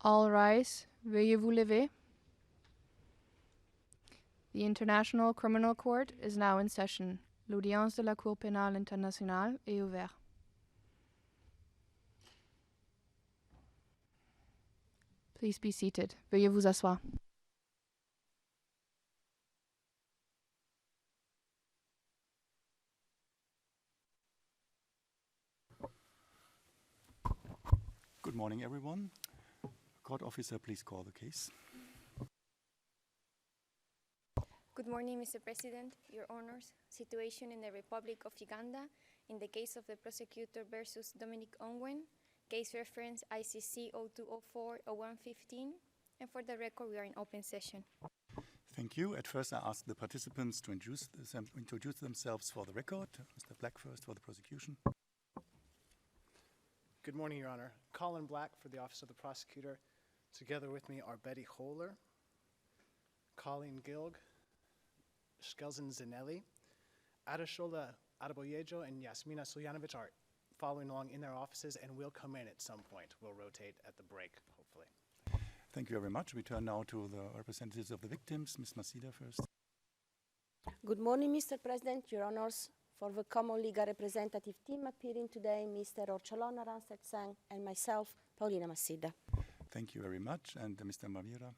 All rise. Veuillez vous lever. The International Criminal Court is now in session. L'audience de la Cour pénale internationale est ouverte. Please be seated. Veuillez vous asseoir. Good morning, everyone. Court officer, please call the case. Good morning, Mr. President, Your Honors. Situation in the Republic of Uganda in the case of the prosecutor versus Dominic Ongwen, case reference ICC 0204-0115, and for the record, we are in open session. Thank you. At first, I ask the participants to introduce themselves for the record. Mr. Black first for the prosecution. Good morning, Your Honor. Colin Black for the Office of the Prosecutor. Together with me are Betty Hohler, Colleen Gilg, Skelzen Zanelli, Adeshola Adeboyejo, and Yasmina Suljanovic are following along in their offices and will come in at some point. We'll rotate at the break, hopefully. Thank you very much. We turn now to the representatives of the victims. Ms. Masida first. Good morning, Mr. President, Your Honors. For the Common Legal Representative team appearing today, Mr. Orchalona Ranset-Sang and myself, Paulina Masida. Thank you very much. And Mr. Mavira.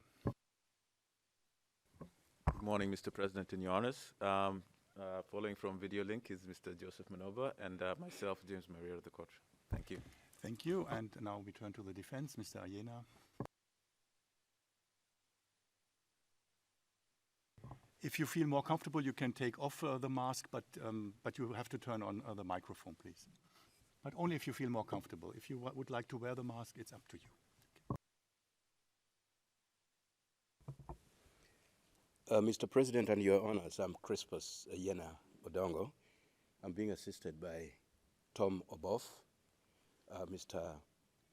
Good morning, Mr. President and Your Honors. Following from video link is Mr. Joseph Manova and myself, James Maria of the court. Thank you. Thank you. And now we turn to the defense. Mr. Ayena. If you feel more comfortable, you can take off the mask, but you have to turn on the microphone, please. But only if you feel more comfortable. If you would like to wear the mask, it's up to you. Mr. President and Your Honors, I'm Crispus Ayena Odongo. I'm being assisted by Tom Oboff, Mr.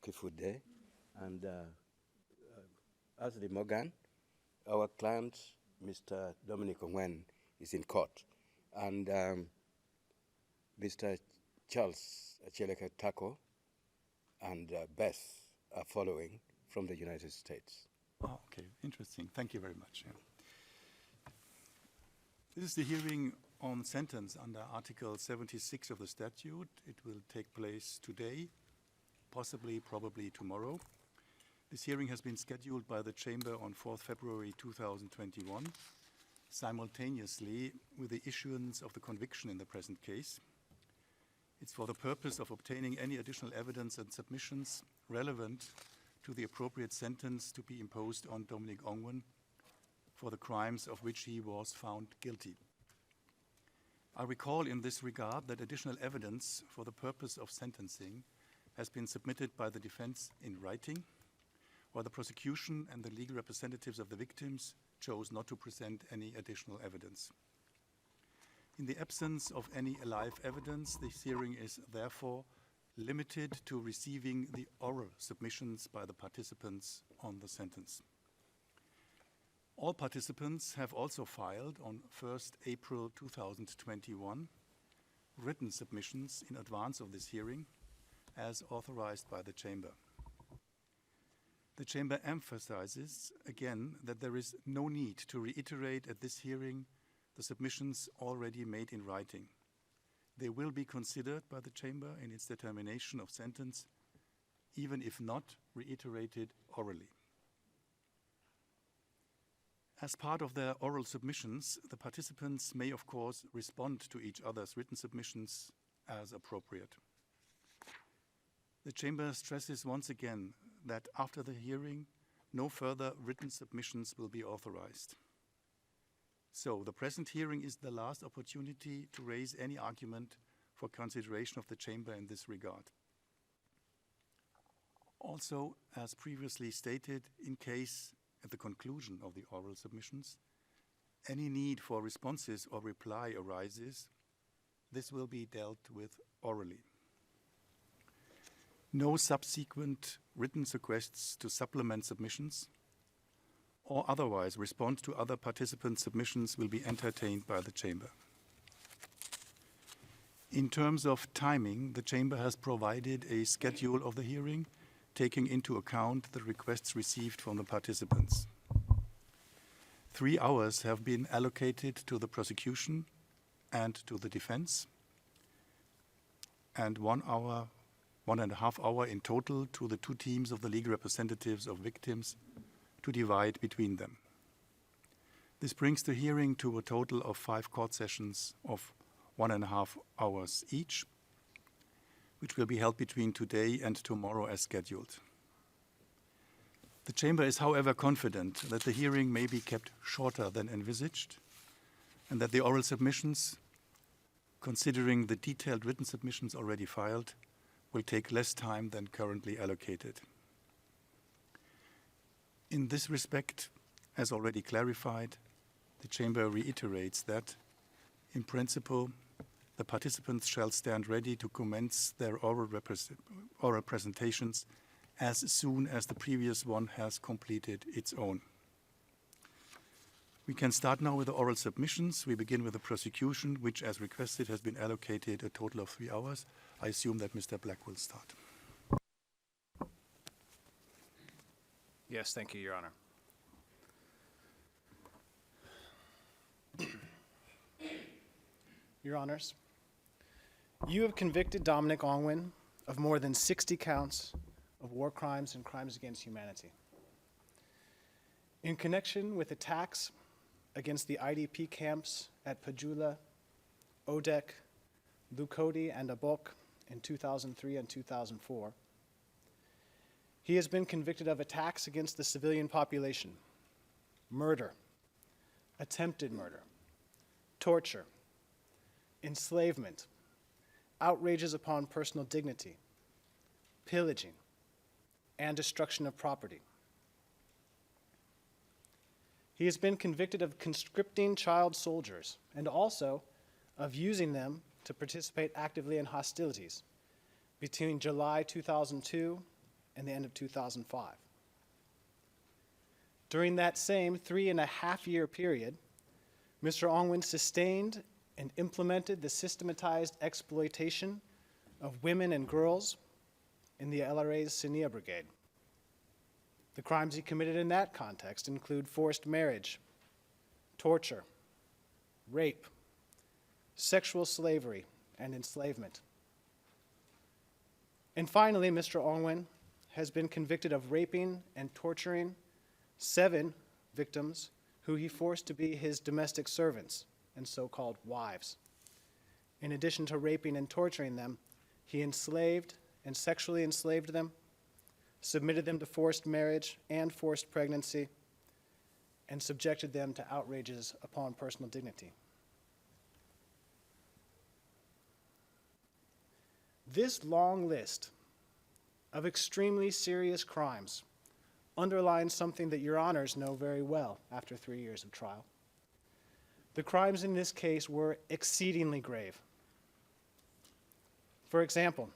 Kifude, and Ashley Morgan. Our client, Mr. Dominic Ongwen, is in court. And Mr. Charles Cheleka Tako and Beth are following from the United States. Oh, okay, interesting. Thank you very much. Yeah. This is the hearing on sentence under Article 76 of the statute. It will take place today, probably tomorrow. This hearing has been scheduled by the Chamber on 4th February 2021, simultaneously with the issuance of the conviction in the present case. It's for the purpose of obtaining any additional evidence and submissions relevant to the appropriate sentence to be imposed on Dominic Ongwin for the crimes of which he was found guilty. I recall in this regard that additional evidence for the purpose of sentencing has been submitted by the defense in writing, while the prosecution and the legal representatives of the victims chose not to present any additional evidence. In the absence of any alive evidence, this hearing is therefore limited to receiving the oral submissions by the participants on the sentence. All participants have also filed on 1st April 2021 written submissions in advance of this hearing as authorized by the Chamber. The Chamber emphasizes again that there is no need to reiterate at this hearing the submissions already made in writing. They will be considered by the Chamber in its determination of sentence, even if not reiterated orally. As part of their oral submissions, the participants may, of course, respond to each other's written submissions as appropriate. The Chamber stresses once again that after the hearing, no further written submissions will be authorized. So the present hearing is the last opportunity to raise any argument for consideration of the Chamber in this regard. Also, as previously stated, in case at the conclusion of the oral submissions, any need for responses or reply arises, this will be dealt with orally. No subsequent written requests to supplement submissions or otherwise respond to other participant submissions will be entertained by the Chamber. In terms of timing, the Chamber has provided a schedule of the hearing taking into account the requests received from the participants. 3 hours have been allocated to the prosecution and to the defense, and 1.5 hours in total to the 2 teams of the legal representatives of victims to divide between them. This brings the hearing to a total of 5 court sessions of 1.5 hours each, which will be held between today and tomorrow as scheduled. The Chamber is, however, confident that the hearing may be kept shorter than envisaged and that the oral submissions, considering the detailed written submissions already filed, will take less time than currently allocated. In this respect, as already clarified, the Chamber reiterates that, in principle, the participants shall stand ready to commence their oral presentations as soon as the previous one has completed its own. We can start now with the oral submissions. We begin with the prosecution, which, as requested, has been allocated a total of 3 hours. I assume that Mr. Black will start. Yes, thank you, Your Honor. Your Honors, you have convicted Dominic Ongwin of more than 60 counts of war crimes and crimes against humanity. In connection with attacks against the IDP camps at Pajula, Odek, Lukoti, and Abok in 2003 and 2004, he has been convicted of attacks against the civilian population, murder, attempted murder, torture, enslavement, outrages upon personal dignity, pillaging, and destruction of property. He has been convicted of conscripting child soldiers and also of using them to participate actively in hostilities between July 2002 and the end of 2005. During that same 3.5-year period, Mr. Ongwin sustained and implemented the systematized exploitation of women and girls in the LRA's Sinia Brigade. The crimes he committed in that context include forced marriage, torture, rape, sexual slavery, and enslavement. And finally, Mr. Ongwin has been convicted of raping and torturing 7 victims who he forced to be his domestic servants and so-called wives. In addition to raping and torturing them, he enslaved and sexually enslaved them, submitted them to forced marriage and forced pregnancy, and subjected them to outrages upon personal dignity. This long list of extremely serious crimes underlines something that Your Honors know very well after 3 years of trial. The crimes in this case were exceedingly grave. For example,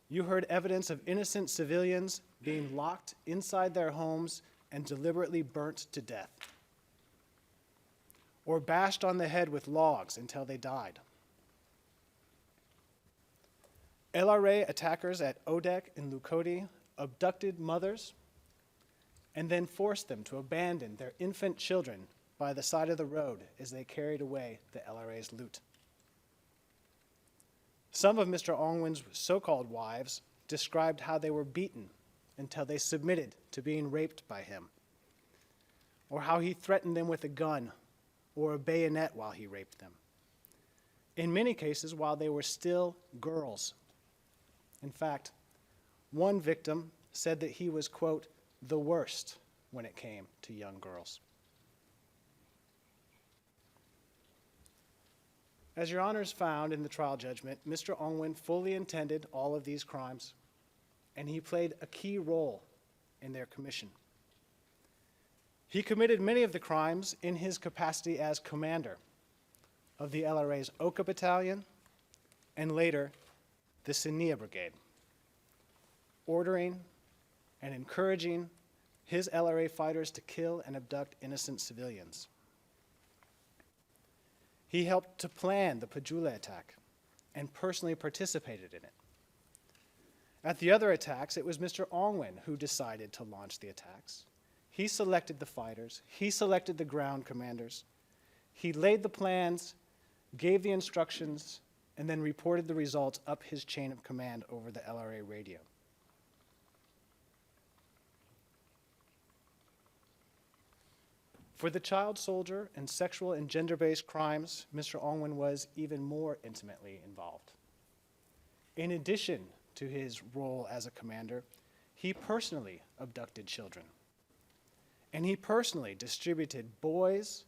you heard evidence of innocent civilians being locked inside their homes and deliberately burnt to death, or bashed on the head with logs until they died. LRA attackers at Odek and Lukoti abducted mothers and then forced them to abandon their infant children by the side of the road as they carried away the LRA's loot. Some of Mr. Ongwin's so-called wives described how they were beaten until they submitted to being raped by him, or how he threatened them with a gun or a bayonet while he raped them. In many cases, while they were still girls. In fact, one victim said that he was, quote, the worst when it came to young girls. As Your Honors found in the trial judgment, Mr. Ongwin fully intended all of these crimes, and he played a key role in their commission. He committed many of the crimes in his capacity as commander of the LRA's Oka Battalion and later the Sinia Brigade, ordering and encouraging his LRA fighters to kill and abduct innocent civilians. He helped to plan the Pajula attack and personally participated in it. At the other attacks, it was Mr. Ongwen who decided to launch the attacks. He selected the fighters. He selected the ground commanders. He laid the plans, gave the instructions, and then reported the results up his chain of command over the LRA radio. For the child soldier and sexual and gender-based crimes, Mr. Ongwen was even more intimately involved. In addition to his role as a commander, he personally abducted children. And he personally distributed boys,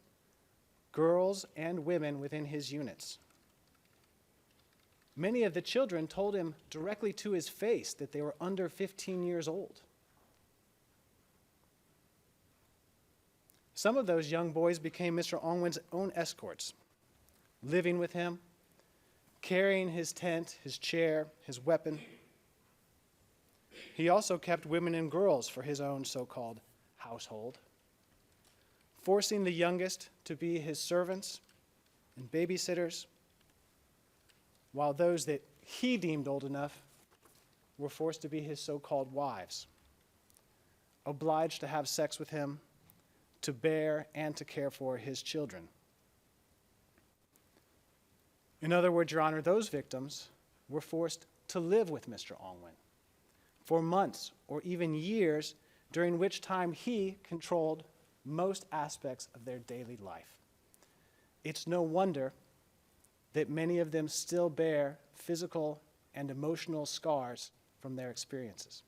girls, and women within his units. Many of the children told him directly to his face that they were under 15 years old. Some of those young boys became Mr. Ongwen's own escorts, living with him, carrying his tent, his chair, his weapon. He also kept women and girls for his own so-called household, forcing the youngest to be his servants and babysitters, while those that he deemed old enough were forced to be his so-called wives, obliged to have sex with him, to bear and to care for his children. In other words, Your Honor, those victims were forced to live with Mr. Ongwen for months or even years, during which time he controlled most aspects of their daily life. It's no wonder that many of them still bear physical and emotional scars from their experiences.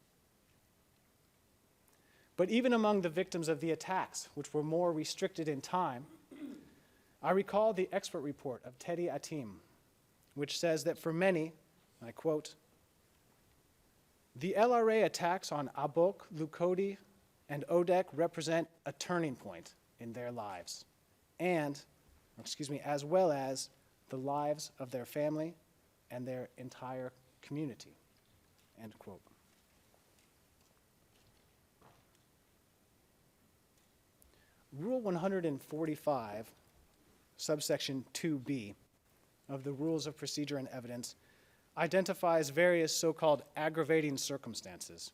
But even among the victims of the attacks, which were more restricted in time, I recall the expert report of Teddy Atim, which says that for many, I quote, "The LRA attacks on Abok, Lukodi, and Odek represent a turning point in their lives, as well as the lives of their family and their entire community," end quote. Rule 145, subsection 2B of the Rules of Procedure and Evidence identifies various so-called aggravating circumstances,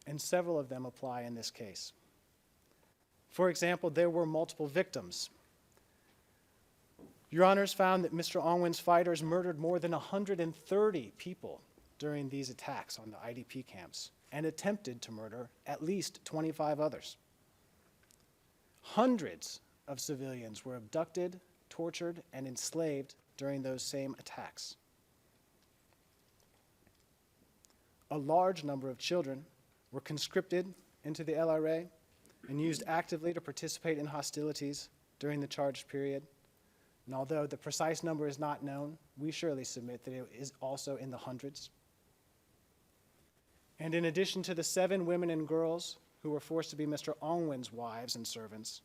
and several of them apply in this case. For example, there were multiple victims. Your Honors found that Mr. Ongwen's fighters murdered more than 130 people during these attacks on the IDP camps and attempted to murder at least 25 others. Hundreds of civilians were abducted, tortured, and enslaved during those same attacks. A large number of children were conscripted into the LRA and used actively to participate in hostilities during the charged period. And although the precise number is not known, we surely submit that it is also in the hundreds. And in addition to the 7 women and girls who were forced to be Mr. Ongwen's wives and servants,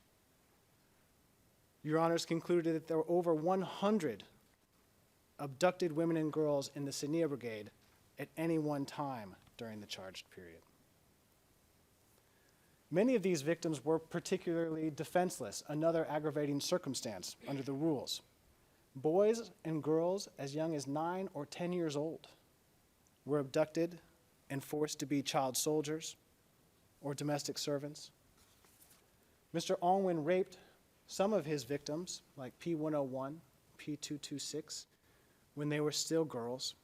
Your Honors concluded that there were over 100 abducted women and girls in the Sania Brigade at any one time during the charged period. Many of these victims were particularly defenseless, another aggravating circumstance under the rules. Boys and girls as young as 9 or 10 years old were abducted and forced to be child soldiers or domestic servants. Mr. Ongwen raped some of his victims, like P101, P226, when they were still girls.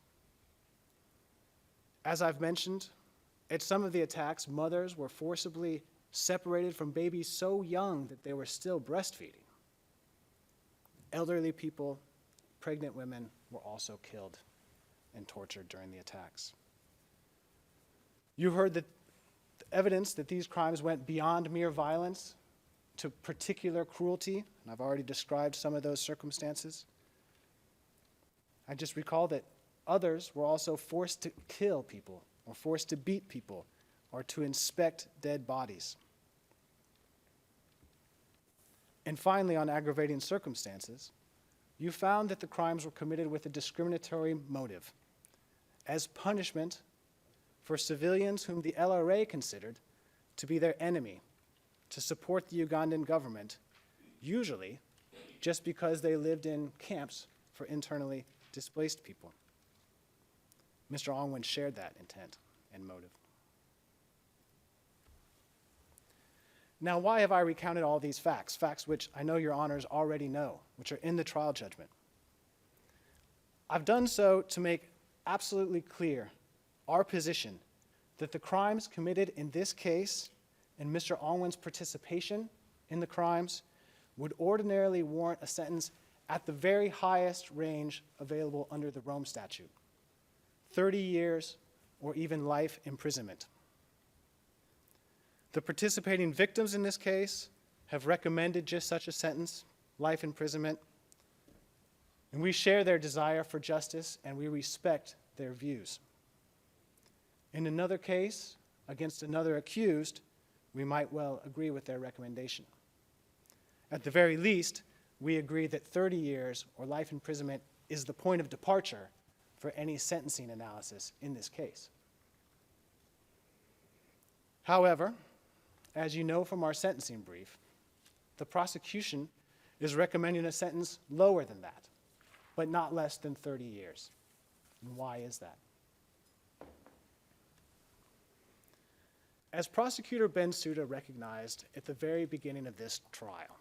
As I've mentioned, at some of the attacks, mothers were forcibly separated from babies so young that they were still breastfeeding. Elderly people, pregnant women were also killed and tortured during the attacks. You heard the evidence that these crimes went beyond mere violence to particular cruelty, and I've already described some of those circumstances. I just recall that others were also forced to kill people, or forced to beat people, or to inspect dead bodies. And finally, on aggravating circumstances, you found that the crimes were committed with a discriminatory motive, as punishment for civilians whom the LRA considered to be their enemy, to support the Ugandan government, usually just because they lived in camps for internally displaced people. Mr. Ongwin shared that intent and motive. Now, why have I recounted all these facts? Facts which I know your honors already know, which are in the trial judgment. I've done so to make absolutely clear our position that the crimes committed in this case and Mr. Ongwin's participation in the crimes would ordinarily warrant a sentence at the very highest range available under the Rome Statute, 30 years or even life imprisonment. The participating victims in this case have recommended just such a sentence, life imprisonment, and we share their desire for justice and we respect their views. In another case, against another accused, we might well agree with their recommendation. At the very least, we agree that 30 years or life imprisonment is the point of departure for any sentencing analysis in this case. However, as you know from our sentencing brief, the prosecution is recommending a sentence lower than that, but not less than 30 years. And why is that? As Prosecutor Bensouda recognized at the very beginning of this trial,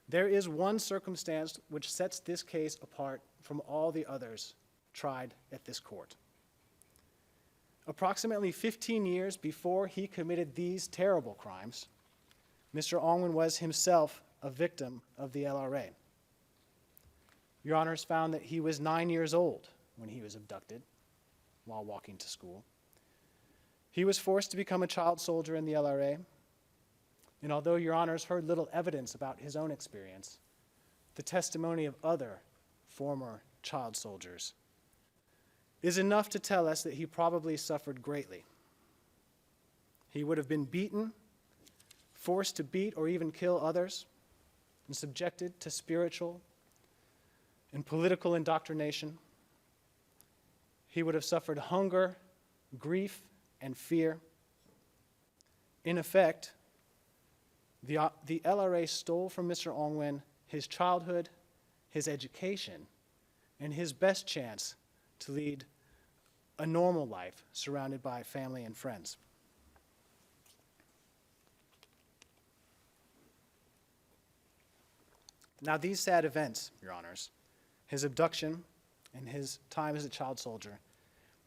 there is one circumstance which sets this case apart from all the others tried at this court. Approximately 15 years before he committed these terrible crimes, Mr. Ongwin was himself a victim of the LRA. Your honors found that he was 9 years old when he was abducted while walking to school. He was forced to become a child soldier in the LRA, and although your honors heard little evidence about his own experience, the testimony of other former child soldiers is enough to tell us that he probably suffered greatly. He would have been beaten, forced to beat or even kill others, and subjected to spiritual and political indoctrination. He would have suffered hunger, grief, and fear. In effect, the LRA stole from Mr. Ongwin his childhood, his education, and his best chance to lead a normal life surrounded by family and friends. Now, these sad events, your honors, his abduction and his time as a child soldier,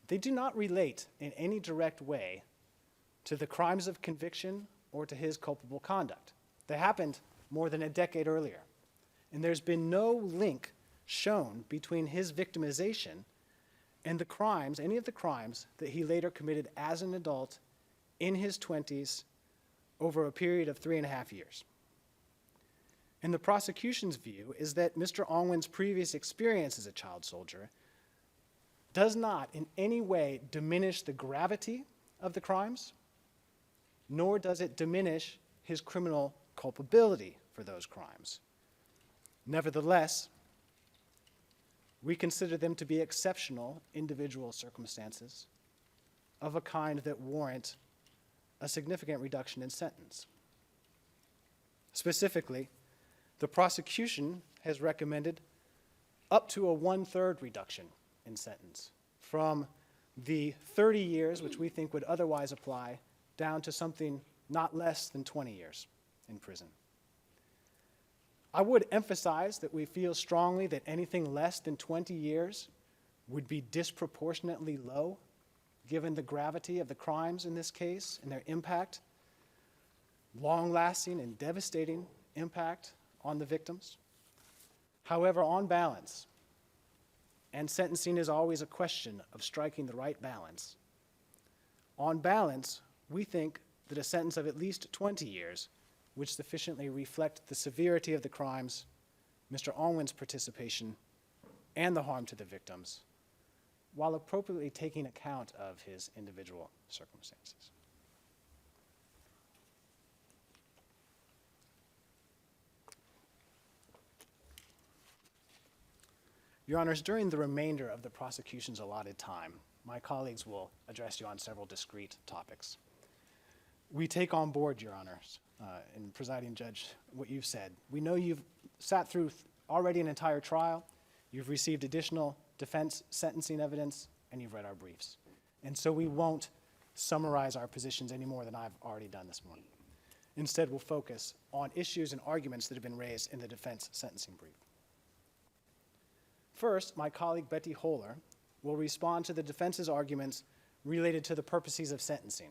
they do not relate in any direct way to the crimes of conviction or to his culpable conduct. They happened more than a decade earlier, and there's been no link shown between his victimization and the crimes, any of the crimes that he later committed as an adult in his 20s over a period of 3.5 years. And the prosecution's view is that Mr. Ongwin's previous experience as a child soldier does not in any way diminish the gravity of the crimes, nor does it diminish his criminal culpability for those crimes. Nevertheless, we consider them to be exceptional individual circumstances of a kind that warrant a significant reduction in sentence. Specifically, the prosecution has recommended up to a 1/3 reduction in sentence from the 30 years, which we think would otherwise apply, down to something not less than 20 years in prison. I would emphasize that we feel strongly that anything less than 20 years would be disproportionately low, given the gravity of the crimes in this case and their impact, long-lasting and devastating impact on the victims. However, on balance, and sentencing is always a question of striking the right balance, on balance, we think that a sentence of at least 20 years would sufficiently reflect the severity of the crimes, Mr. Ongwin's participation, and the harm to the victims, while appropriately taking account of his individual circumstances. Your Honors, during the remainder of the prosecution's allotted time, my colleagues will address you on several discrete topics. We take on board, Your Honors, and Presiding Judge, what you've said. We know you've sat through already an entire trial. You've received additional defense sentencing evidence and you've read our briefs. And so we won't summarize our positions any more than I've already done this morning. Instead, we'll focus on issues and arguments that have been raised in the defense sentencing brief. First, my colleague Betty Hohler will respond to the defense's arguments related to the purposes of sentencing.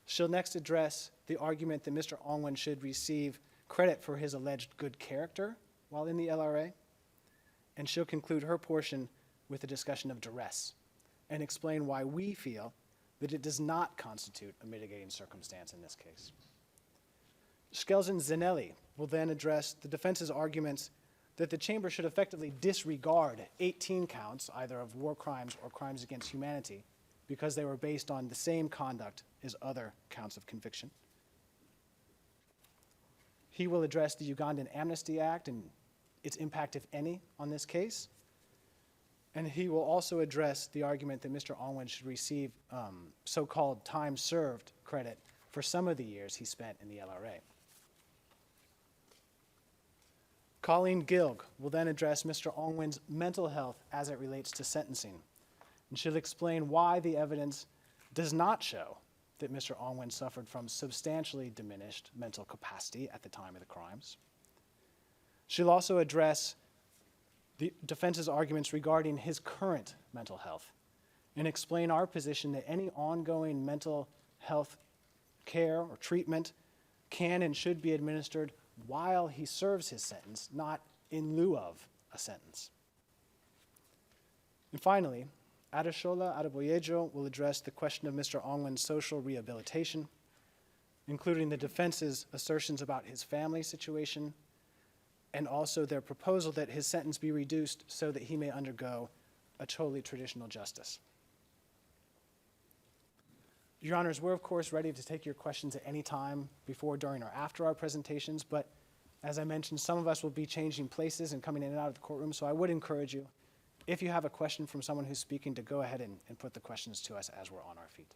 She'll next address the argument that Mr. Ongwen should receive credit for his alleged good character while in the LRA, and she'll conclude her portion with a discussion of duress and explain why we feel that it does not constitute a mitigating circumstance in this case. Skelzen Zanelli will then address the defense's arguments that the chamber should effectively disregard 18 counts, either of war crimes or crimes against humanity, because they were based on the same conduct as other counts of conviction. He will address the Ugandan Amnesty Act and its impact, if any, on this case. And he will also address the argument that Mr. Ongwen should receive so-called time served credit for some of the years he spent in the LRA. Colleen Gilg will then address Mr. Ongwen's mental health as it relates to sentencing, and she'll explain why the evidence does not show that Mr. Ongwen suffered from substantially diminished mental capacity at the time of the crimes. She'll also address the defense's arguments regarding his current mental health and explain our position that any ongoing mental health care or treatment can and should be administered while he serves his sentence, not in lieu of a sentence. And finally, Adeshola Adeboyejo will address the question of Mr. Ongwen's social rehabilitation, including the defense's assertions about his family situation, and also their proposal that his sentence be reduced so that he may undergo a totally traditional justice. Your Honors, we're of course ready to take your questions at any time before, during, or after our presentations, but as I mentioned, some of us will be changing places and coming in and out of the courtroom, so I would encourage you, if you have a question from someone who's speaking, to go ahead and put the questions to us as we're on our feet.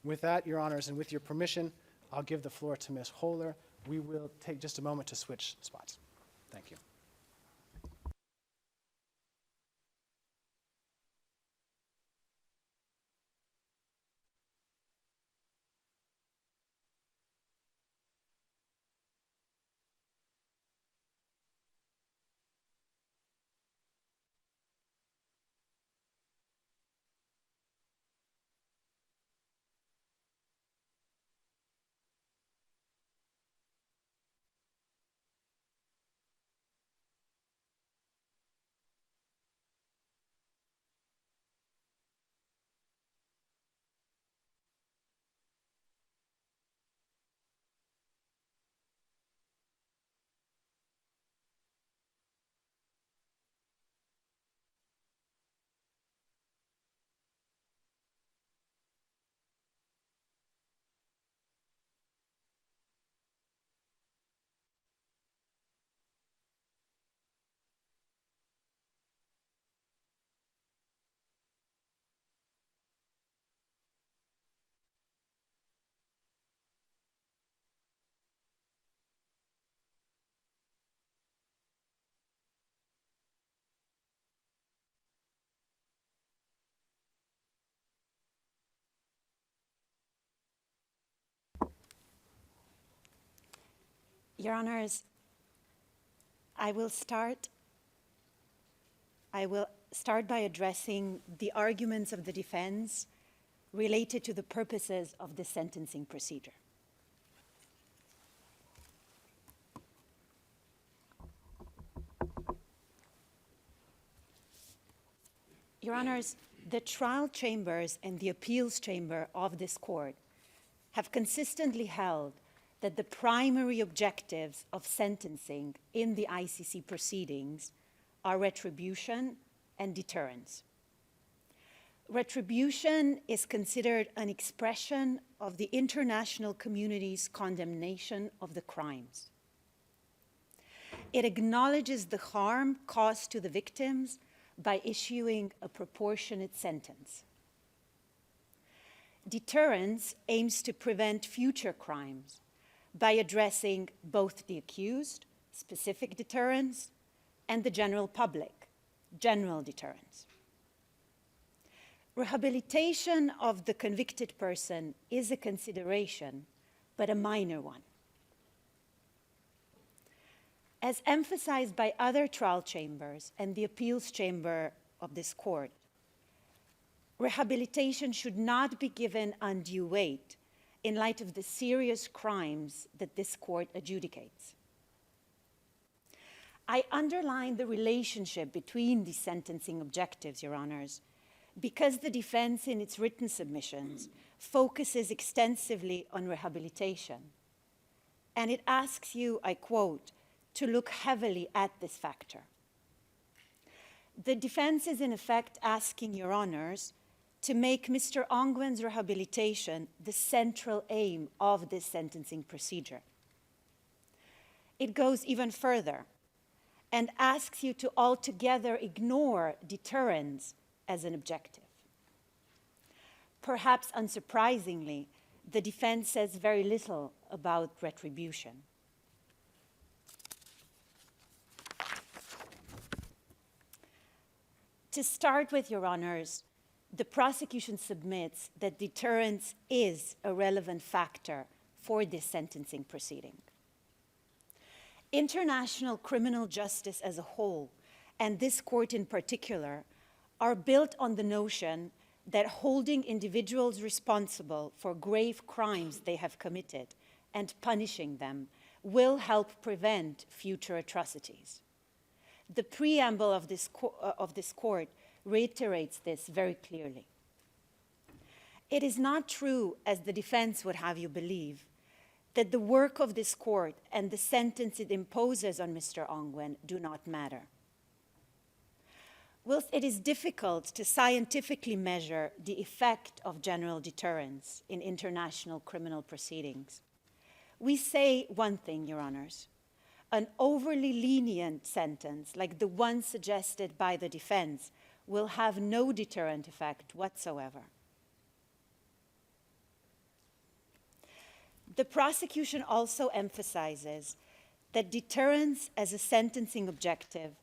With that, Your Honors, and with your permission, I'll give the floor to Ms. Hohler. We will take just a moment to switch spots. Thank you. Your Honors, I will start by addressing the arguments of the defense related to the purposes of the sentencing procedure. Your Honors, the trial chambers and the appeals chamber of this court have consistently held that the primary objectives of sentencing in the ICC proceedings are retribution and deterrence. Retribution is considered an expression of the international community's condemnation of the crimes. It acknowledges the harm caused to the victims by issuing a proportionate sentence. Deterrence aims to prevent future crimes by addressing both the accused, specific deterrence, and the general public, general deterrence. Rehabilitation of the convicted person is a consideration, but a minor one. As emphasized by other trial chambers and the appeals chamber of this court, rehabilitation should not be given undue weight in light of the serious crimes that this court adjudicates. I underline the relationship between these sentencing objectives, Your Honors, because the defense in its written submissions focuses extensively on rehabilitation. And it asks you, I quote, to look heavily at this factor. The defense is in effect asking Your Honors to make Mr. Ongwen's rehabilitation the central aim of this sentencing procedure. It goes even further and asks you to altogether ignore deterrence as an objective. Perhaps unsurprisingly, the defense says very little about retribution. To start with, Your Honors, the prosecution submits that deterrence is a relevant factor for this sentencing proceeding. International criminal justice as a whole, and this court in particular, are built on the notion that holding individuals responsible for grave crimes they have committed and punishing them will help prevent future atrocities. The preamble of this court reiterates this very clearly. It is not true, as the defense would have you believe, that the work of this court and the sentence it imposes on Mr. Ongwen do not matter. Whilst it is difficult to scientifically measure the effect of general deterrence in international criminal proceedings, we say one thing, Your Honors. An overly lenient sentence, like the one suggested by the defense, will have no deterrent effect whatsoever. The prosecution also emphasizes that deterrence as a sentencing objective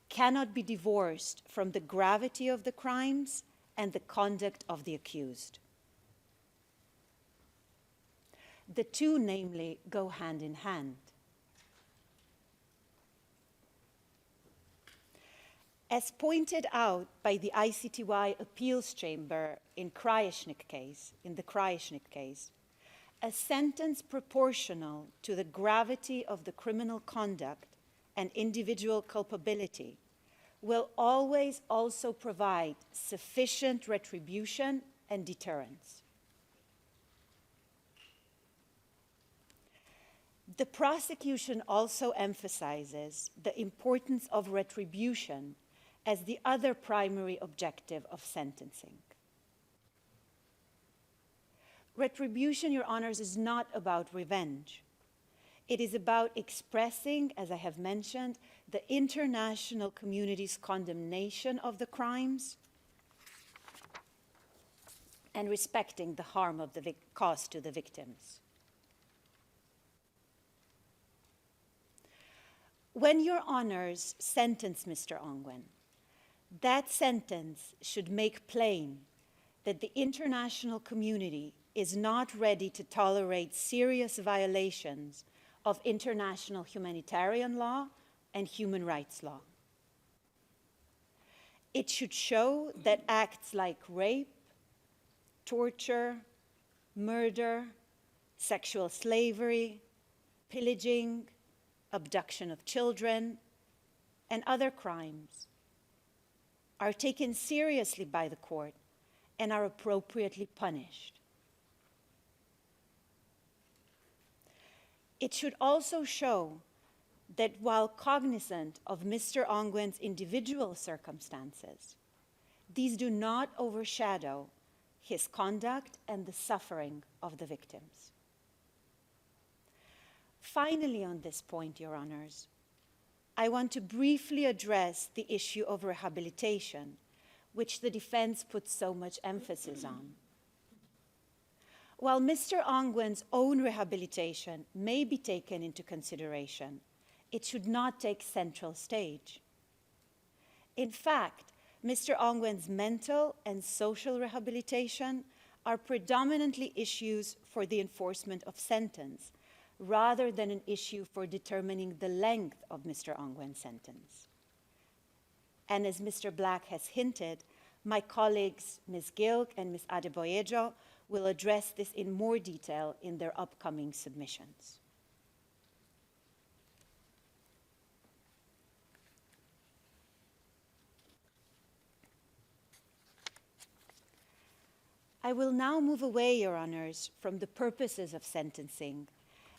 cannot be divorced from the gravity of the crimes and the conduct of the accused. The two, namely, go hand in hand. As pointed out by the ICTY appeals chamber in the Krajishnik case, a sentence proportional to the gravity of the criminal conduct and individual culpability will always also provide sufficient retribution and deterrence. The prosecution also emphasizes the importance of retribution as the other primary objective of sentencing. Retribution, Your Honors, is not about revenge. It is about expressing, as I have mentioned, the international community's condemnation of the crimes and respecting the harm of the caused to the victims. When Your Honors sentence Mr. Ongwen, that sentence should make plain that the international community is not ready to tolerate serious violations of international humanitarian law and human rights law. It should show that acts like rape, torture, murder, sexual slavery, pillaging, abduction of children, and other crimes are taken seriously by the court and are appropriately punished. It should also show that while cognizant of Mr. Ongwen's individual circumstances, these do not overshadow his conduct and the suffering of the victims. Finally, on this point, Your Honors, I want to briefly address the issue of rehabilitation, which the defense puts so much emphasis on. While Mr. Ongwen's own rehabilitation may be taken into consideration, it should not take central stage. In fact, Mr. Ongwen's mental and social rehabilitation are predominantly issues for the enforcement of sentence, rather than an issue for determining the length of Mr. Ongwen's sentence. And as Mr. Black has hinted, my colleagues Ms. Gilg and Ms. Adeboyejo will address this in more detail in their upcoming submissions. I will now move away, Your Honors, from the purposes of sentencing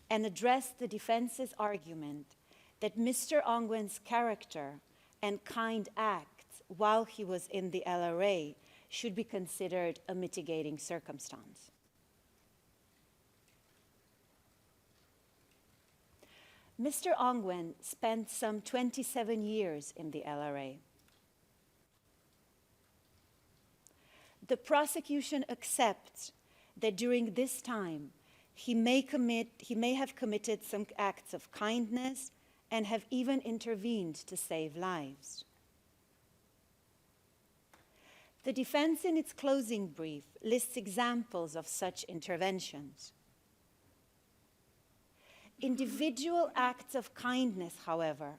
and address the defense's argument that Mr. Ongwen's character and kind acts while he was in the LRA should be considered a mitigating circumstance. Mr. Ongwen spent some 27 years in the LRA. The prosecution accepts that during this time, he may have committed some acts of kindness and have even intervened to save lives. The defense in its closing brief lists examples of such interventions. Individual acts of kindness, however,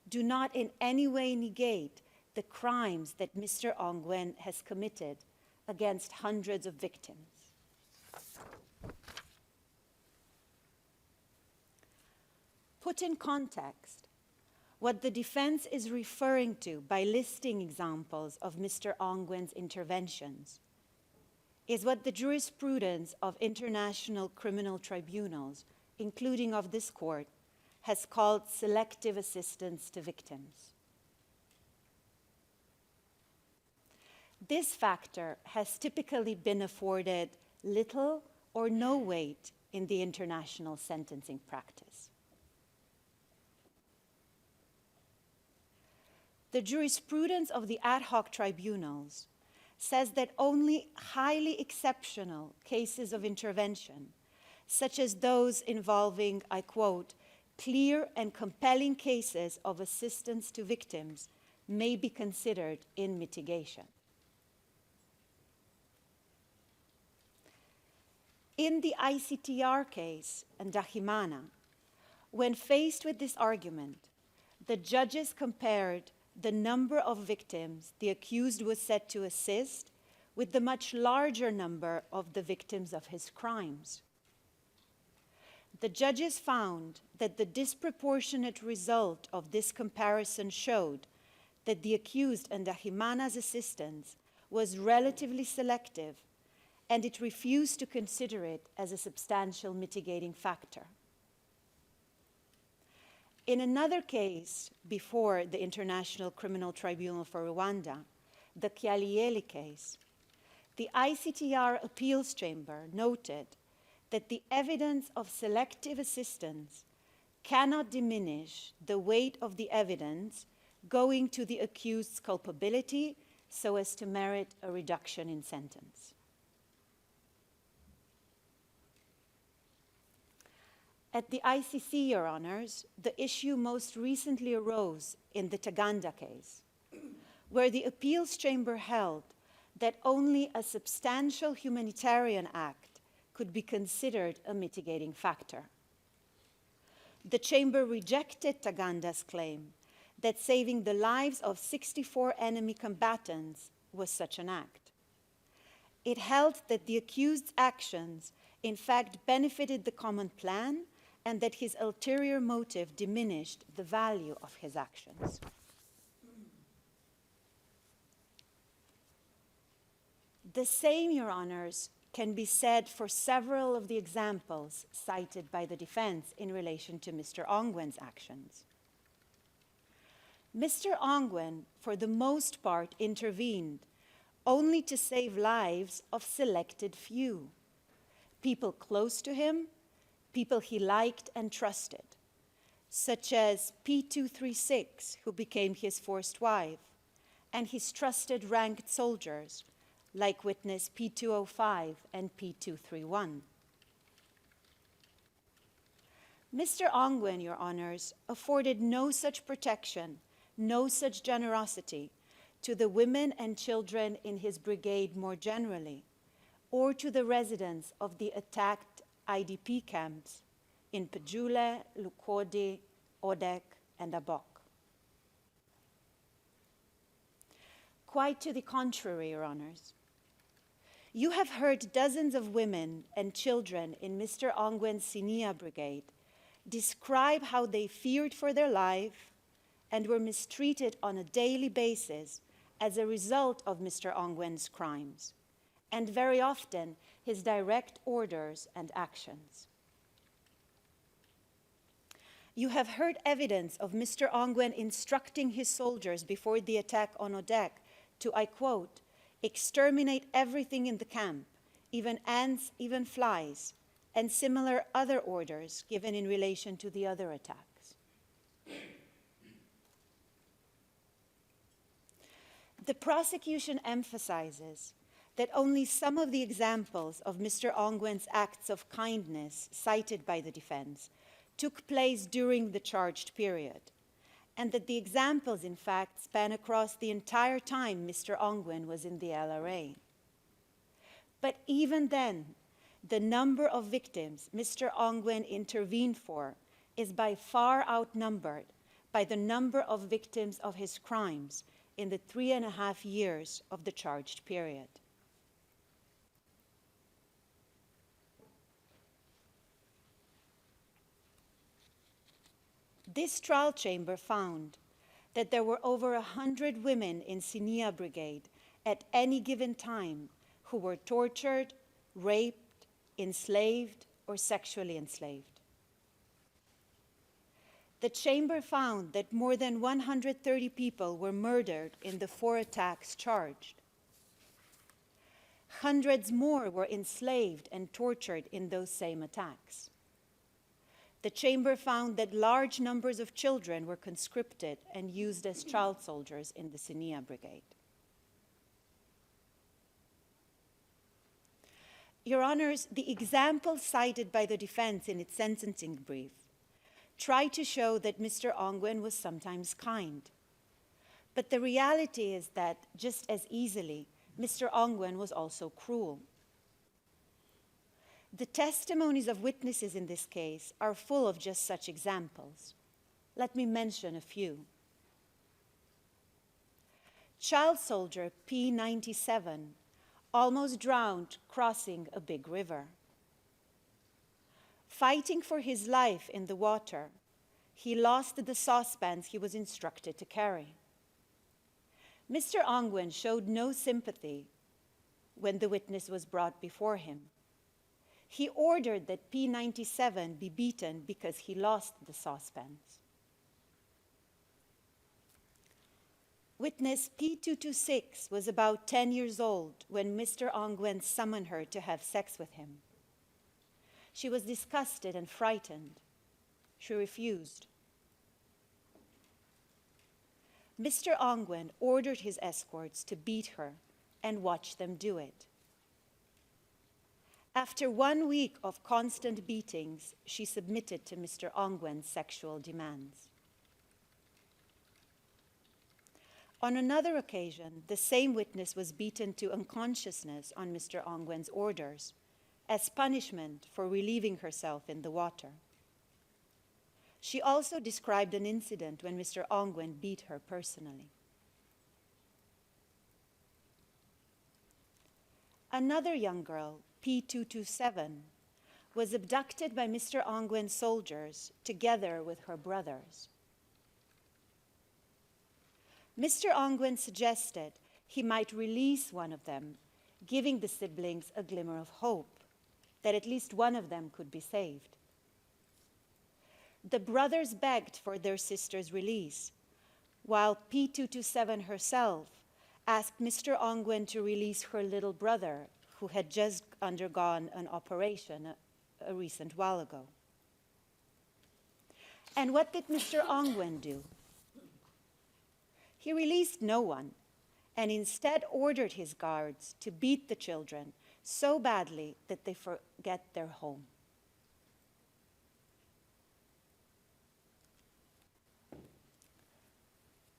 do not in any way negate the crimes that Mr. Ongwen has committed against hundreds of victims. Put in context, what the defense is referring to by listing examples of Mr. Ongwen's interventions is what the jurisprudence of international criminal tribunals, including of this court, has called selective assistance to victims. This factor has typically been afforded little or no weight in the international sentencing practice. The jurisprudence of the ad hoc tribunals says that only highly exceptional cases of intervention, such as those involving, I quote, clear and compelling cases of assistance to victims, may be considered in mitigation. In the ICTR case, Ndahimana, when faced with this argument, the judges compared the number of victims the accused was said to assist with the much larger number of the victims of his crimes. The judges found that the disproportionate result of this comparison showed that the accused Ndahimana's assistance was relatively selective, and it refused to consider it as a substantial mitigating factor. In another case before the International Criminal Tribunal for Rwanda, the Kyalieli case, the ICTR Appeals Chamber noted that the evidence of selective assistance cannot diminish the weight of the evidence going to the accused's culpability so as to merit a reduction in sentence. At the ICC, Your Honors, the issue most recently arose in the Taganda case, where the appeals chamber held that only a substantial humanitarian act could be considered a mitigating factor. The chamber rejected Taganda's claim that saving the lives of 64 enemy combatants was such an act. It held that the accused's actions in fact benefited the common plan and that his ulterior motive diminished the value of his actions. The same, Your Honors, can be said for several of the examples cited by the defense in relation to Mr. Ongwen's actions. Mr. Ongwen, for the most part, intervened only to save lives of selected few, people close to him, people he liked and trusted, such as P236, who became his first wife, and his trusted ranked soldiers, like witness P205 and P231. Mr. Ongwen, Your Honors, afforded no such protection, no such generosity to the women and children in his brigade more generally, or to the residents of the attacked IDP camps in Pejule, Lukodi, Odek, and Abok. Quite to the contrary, Your Honors. You have heard dozens of women and children in Mr. Ongwen's Sinia brigade describe how they feared for their life and were mistreated on a daily basis as a result of Mr. Ongwen's crimes, and very often his direct orders and actions. You have heard evidence of Mr. Ongwen instructing his soldiers before the attack on Odek to, I quote, exterminate everything in the camp, even ants, even flies, and similar other orders given in relation to the other attacks. The prosecution emphasizes that only some of the examples of Mr. Ongwen's acts of kindness cited by the defense took place during the charged period, and that the examples, in fact, span across the entire time Mr. Ongwen was in the LRA. But even then, the number of victims Mr. Ongwen intervened for is by far outnumbered by the number of victims of his crimes in the 3.5 years of the charged period. This trial chamber found that there were over 100 women in Sinia Brigade at any given time who were tortured, raped, enslaved, or sexually enslaved. The chamber found that more than 130 people were murdered in the 4 attacks charged. Hundreds more were enslaved and tortured in those same attacks. The chamber found that large numbers of children were conscripted and used as child soldiers in the Sinia Brigade. Your Honors, the examples cited by the defense in its sentencing brief try to show that Mr. Ongwen was sometimes kind. But the reality is that, just as easily, Mr. Ongwen was also cruel. The testimonies of witnesses in this case are full of just such examples. Let me mention a few. Child soldier P97 almost drowned crossing a big river. Fighting for his life in the water, he lost the saucepans he was instructed to carry. Mr. Ongwen showed no sympathy when the witness was brought before him. He ordered that P97 be beaten because he lost the saucepans. Witness P226 was about 10 years old when Mr. Ongwen summoned her to have sex with him. She was disgusted and frightened. She refused. Mr. Ongwen ordered his escorts to beat her and watch them do it. After 1 week of constant beatings, she submitted to Mr. Ongwen's sexual demands. On another occasion, the same witness was beaten to unconsciousness on Mr. Ongwen's orders as punishment for relieving herself in the water. She also described an incident when Mr. Ongwen beat her personally. Another young girl, P227, was abducted by Mr. Ongwen's soldiers together with her brothers. Mr. Ongwen suggested he might release one of them, giving the siblings a glimmer of hope that at least one of them could be saved. The brothers begged for their sister's release, while P227 herself asked Mr. Ongwen to release her little brother, who had just undergone an operation a recent while ago. And what did Mr. Ongwen do? He released no one, and instead ordered his guards to beat the children so badly that they forget their home.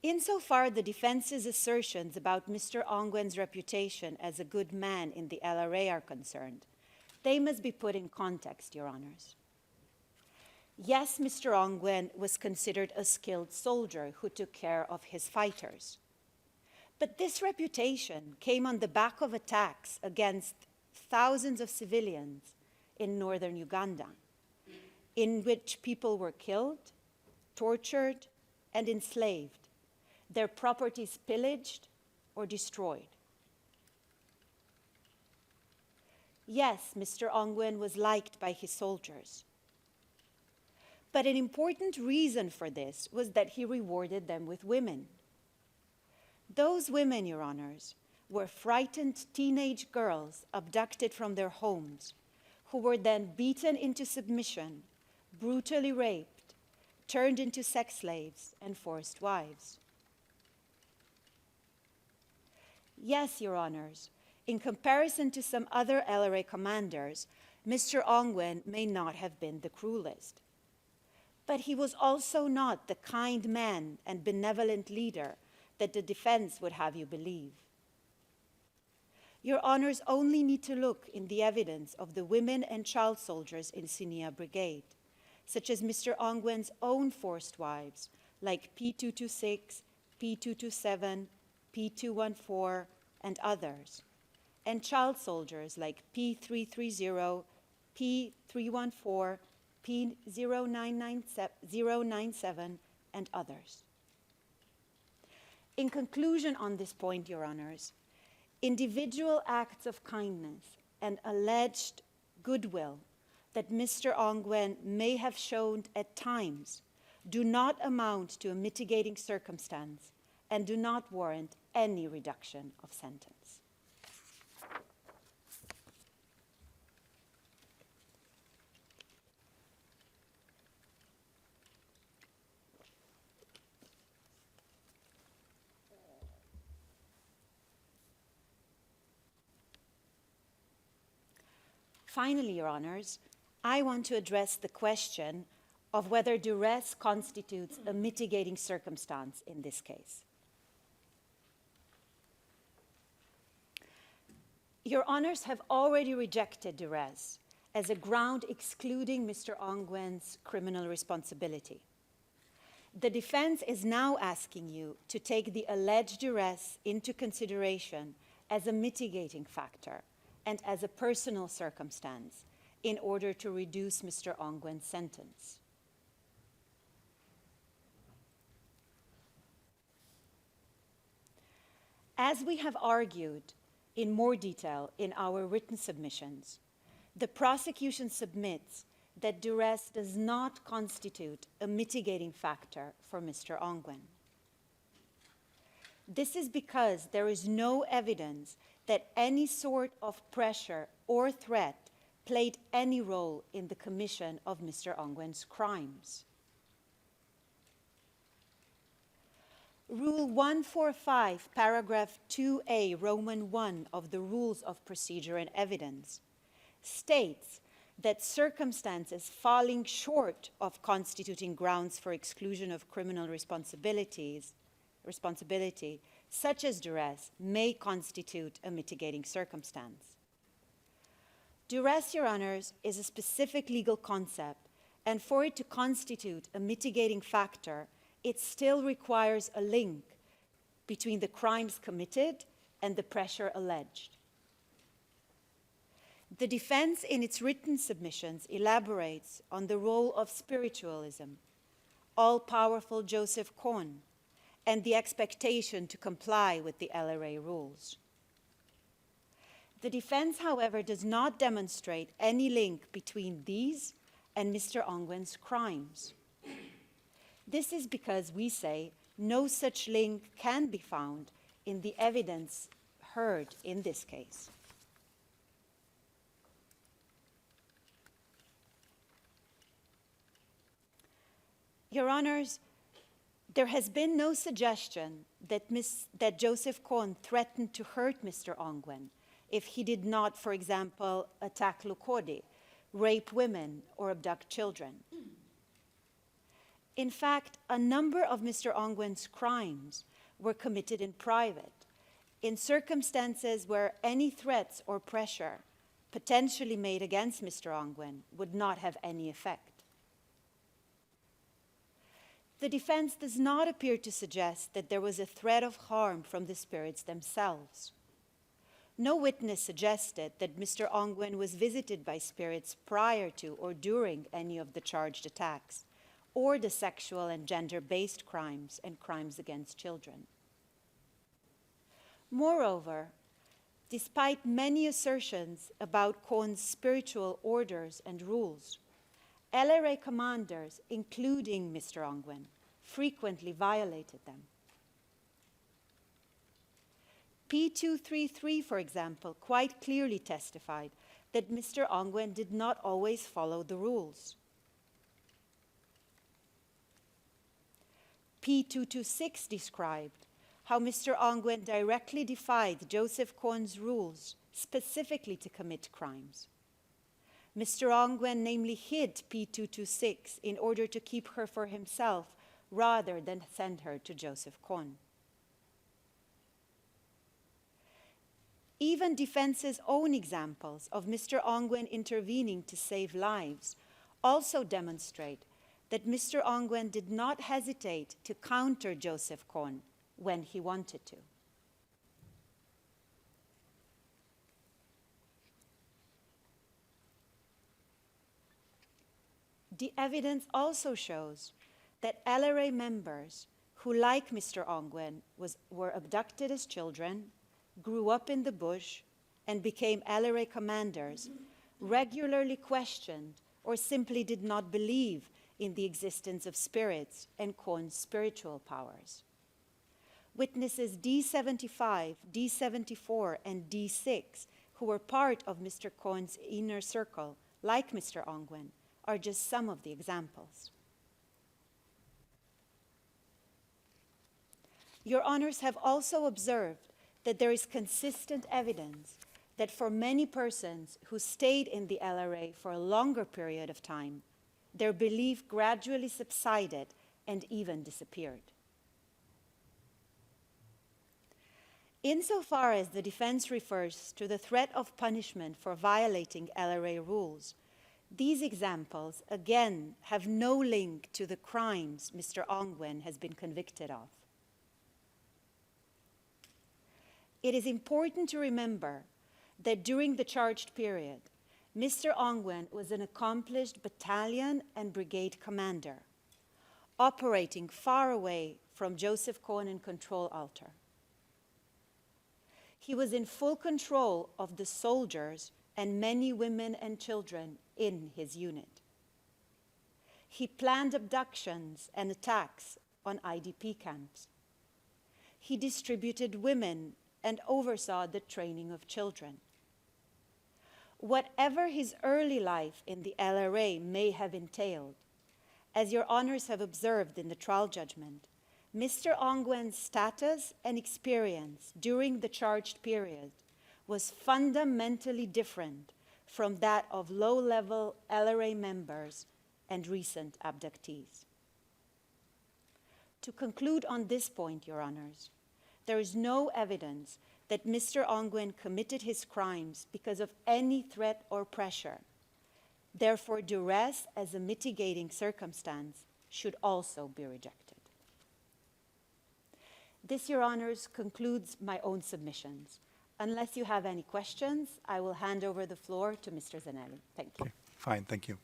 Insofar the defense's assertions about Mr. Ongwen's reputation as a good man in the LRA are concerned, they must be put in context, Your Honors. Yes, Mr. Ongwen was considered a skilled soldier who took care of his fighters. But this reputation came on the back of attacks against thousands of civilians in northern Uganda, in which people were killed, tortured, and enslaved, their properties pillaged or destroyed. Yes, Mr. Ongwen was liked by his soldiers. But an important reason for this was that he rewarded them with women. Those women, Your Honors, were frightened teenage girls abducted from their homes, who were then beaten into submission, brutally raped, turned into sex slaves, and forced wives. Yes, Your Honors, in comparison to some other LRA commanders, Mr. Ongwen may not have been the cruelest. But he was also not the kind man and benevolent leader that the defense would have you believe. Your Honors only need to look in the evidence of the women and child soldiers in Sinia Brigade, such as Mr. Ongwen's own forced wives, like P226, P227, P214, and others, and child soldiers like P330, P314, P097, and others. In conclusion on this point, Your Honors, individual acts of kindness and alleged goodwill that Mr. Ongwen may have shown at times do not amount to a mitigating circumstance and do not warrant any reduction of sentence. Finally, Your Honors, I want to address the question of whether duress constitutes a mitigating circumstance in this case. Your Honors have already rejected duress as a ground excluding Mr. Ongwen's criminal responsibility. The defense is now asking you to take the alleged duress into consideration as a mitigating factor and as a personal circumstance in order to reduce Mr. Ongwen's sentence. As we have argued in more detail in our written submissions, the prosecution submits that duress does not constitute a mitigating factor for Mr. Ongwen. This is because there is no evidence that any sort of pressure or threat played any role in the commission of Mr. Ongwen's crimes. Rule 145, paragraph 2a, Roman 1 of the Rules of Procedure and Evidence states that circumstances falling short of constituting grounds for exclusion of criminal responsibility, such as duress, may constitute a mitigating circumstance. Duress, Your Honors, is a specific legal concept, and for it to constitute a mitigating factor, it still requires a link between the crimes committed and the pressure alleged. The defense in its written submissions elaborates on the role of spiritualism, all-powerful Joseph Cohn, and the expectation to comply with the LRA rules. The defense, however, does not demonstrate any link between these and Mr. Ongwen's crimes. This is because we say no such link can be found in the evidence heard in this case. Your Honors, there has been no suggestion that Joseph Cohn threatened to hurt Mr. Ongwen if he did not, for example, attack Lukodi, rape women, or abduct children. In fact, a number of Mr. Ongwen's crimes were committed in private, in circumstances where any threats or pressure potentially made against Mr. Ongwen would not have any effect. The defense does not appear to suggest that there was a threat of harm from the spirits themselves. No witness suggested that Mr. Ongwen was visited by spirits prior to or during any of the charged attacks, or the sexual and gender-based crimes and crimes against children. Moreover, despite many assertions about Kon's spiritual orders and rules, LRA commanders, including Mr. Ongwen, frequently violated them. P233, for example, quite clearly testified that Mr. Ongwen did not always follow the rules. P226 described how Mr. Ongwen directly defied Joseph Kon's rules specifically to commit crimes. Mr. Ongwen namely hid P226 in order to keep her for himself rather than send her to Joseph Kon. Even defense's own examples of Mr. Ongwen intervening to save lives also demonstrate that Mr. Ongwen did not hesitate to counter Joseph Kon when he wanted to. The evidence also shows that LRA members who, like Mr. Ongwen, were abducted as children, grew up in the bush, and became LRA commanders, regularly questioned or simply did not believe in the existence of spirits and Kon's spiritual powers. Witnesses D75, D74, and D6, who were part of Mr. Kon's inner circle, like Mr. Ongwen, are just some of the examples. Your honors have also observed that there is consistent evidence that for many persons who stayed in the LRA for a longer period of time, their belief gradually subsided and even disappeared. Insofar as the defense refers to the threat of punishment for violating LRA rules, these examples, again, have no link to the crimes Mr. Ongwen has been convicted of. It is important to remember that during the charged period, Mr. Ongwen was an accomplished battalion and brigade commander, operating far away from Joseph Kon and Control Altar. He was in full control of the soldiers and many women and children in his unit. He planned abductions and attacks on IDP camps. He distributed women and oversaw the training of children. Whatever his early life in the LRA may have entailed, as your honors have observed in the trial judgment, Mr. Ongwen's status and experience during the charged period was fundamentally different from that of low-level LRA members and recent abductees. To conclude on this point, your honors, there is no evidence that Mr. Ongwen committed his crimes because of any threat or pressure. Therefore, duress as a mitigating circumstance should also be rejected. This, your honors, concludes my own submissions. Unless you have any questions, I will hand over the floor to Mr. Zanelli. Thank you. Okay, fine, thank you.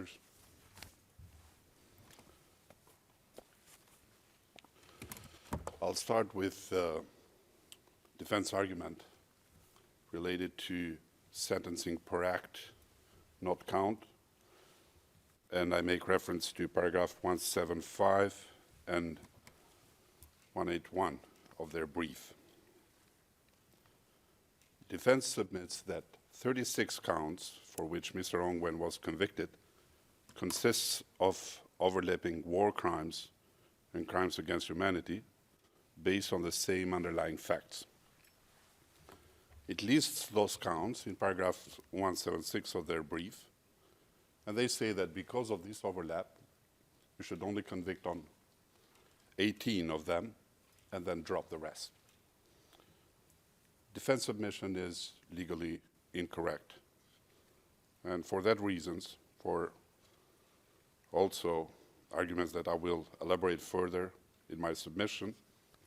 Honors. I'll start with defense argument related to sentencing per act, not count. And I make reference to paragraph 175 and 181 of their brief. Defense submits that 36 counts for which Mr. Ongwen was convicted consists of overlapping war crimes and crimes against humanity based on the same underlying facts. It lists those counts in paragraph 176 of their brief, and they say that because of this overlap, you should only convict on 18 of them and then drop the rest. Defense submission is legally incorrect. And for that reasons, for also arguments that I will elaborate further in my submission,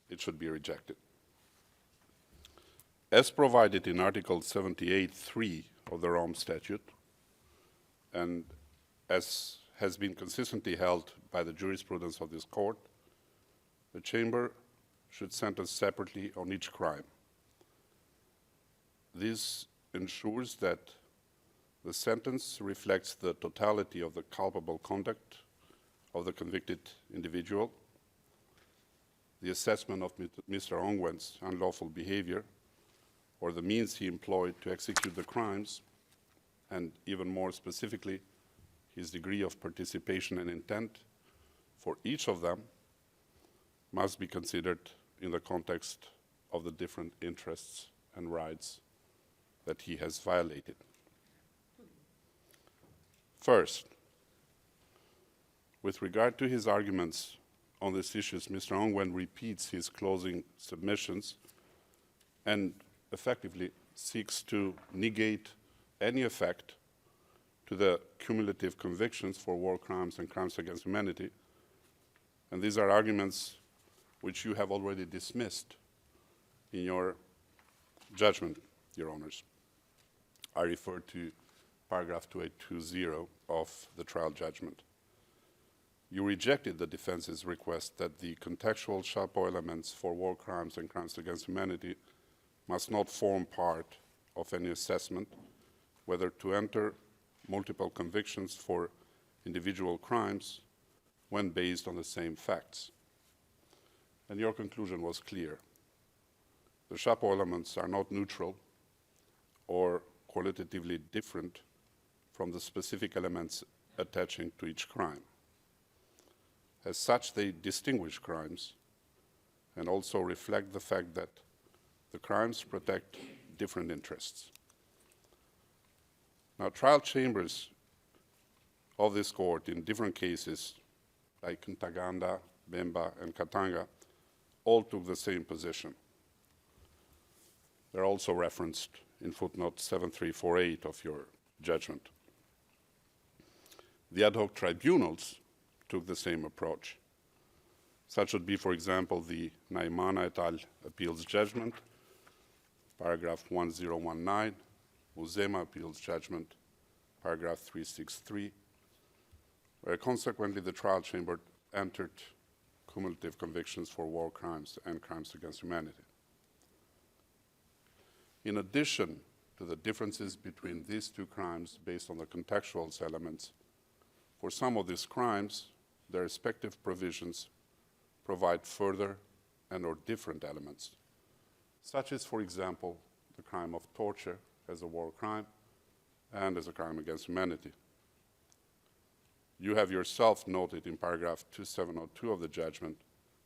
it should be rejected. As provided in Article 78(3) of the Rome Statute, and as has been consistently held by the jurisprudence of this court, the Chamber should sentence separately on each crime. This ensures that the sentence reflects the totality of the culpable conduct of the convicted individual, the assessment of Mr. Ongwen's unlawful behavior, or the means he employed to execute the crimes, and even more specifically, his degree of participation and intent for each of them must be considered in the context of the different interests and rights that he has violated. First, with regard to his arguments on these issues, Mr. Ongwen repeats his closing submissions and effectively seeks to negate any effect to the cumulative convictions for war crimes and crimes against humanity. And these are arguments which you have already dismissed in your judgment, Your Honors. I refer to paragraph 2820 of the trial judgment. You rejected the defense's request that the contextual chapeau elements for war crimes and crimes against humanity must not form part of any assessment, whether to enter multiple convictions for individual crimes when based on the same facts. And your conclusion was clear. The chapeau elements are not neutral or qualitatively different from the specific elements attaching to each crime. As such, they distinguish crimes and also reflect the fact that the crimes protect different interests. Now, trial chambers of this court in different cases, like Ntaganda, Bemba, and Katanga, all took the same position. They're also referenced in footnote 7348 of your judgment. The ad hoc tribunals took the same approach. Such would be, for example, the Naimana et al. Appeals judgment, paragraph 1019, Uzema Appeals judgment, paragraph 363, where consequently the trial chamber entered cumulative convictions for war crimes and crimes against humanity. In addition to the differences between these two crimes based on the contextual elements, for some of these crimes, their respective provisions provide further and/or different elements, such as, for example, the crime of torture as a war crime and as a crime against humanity. You have yourself noted in paragraph 2702 of the judgment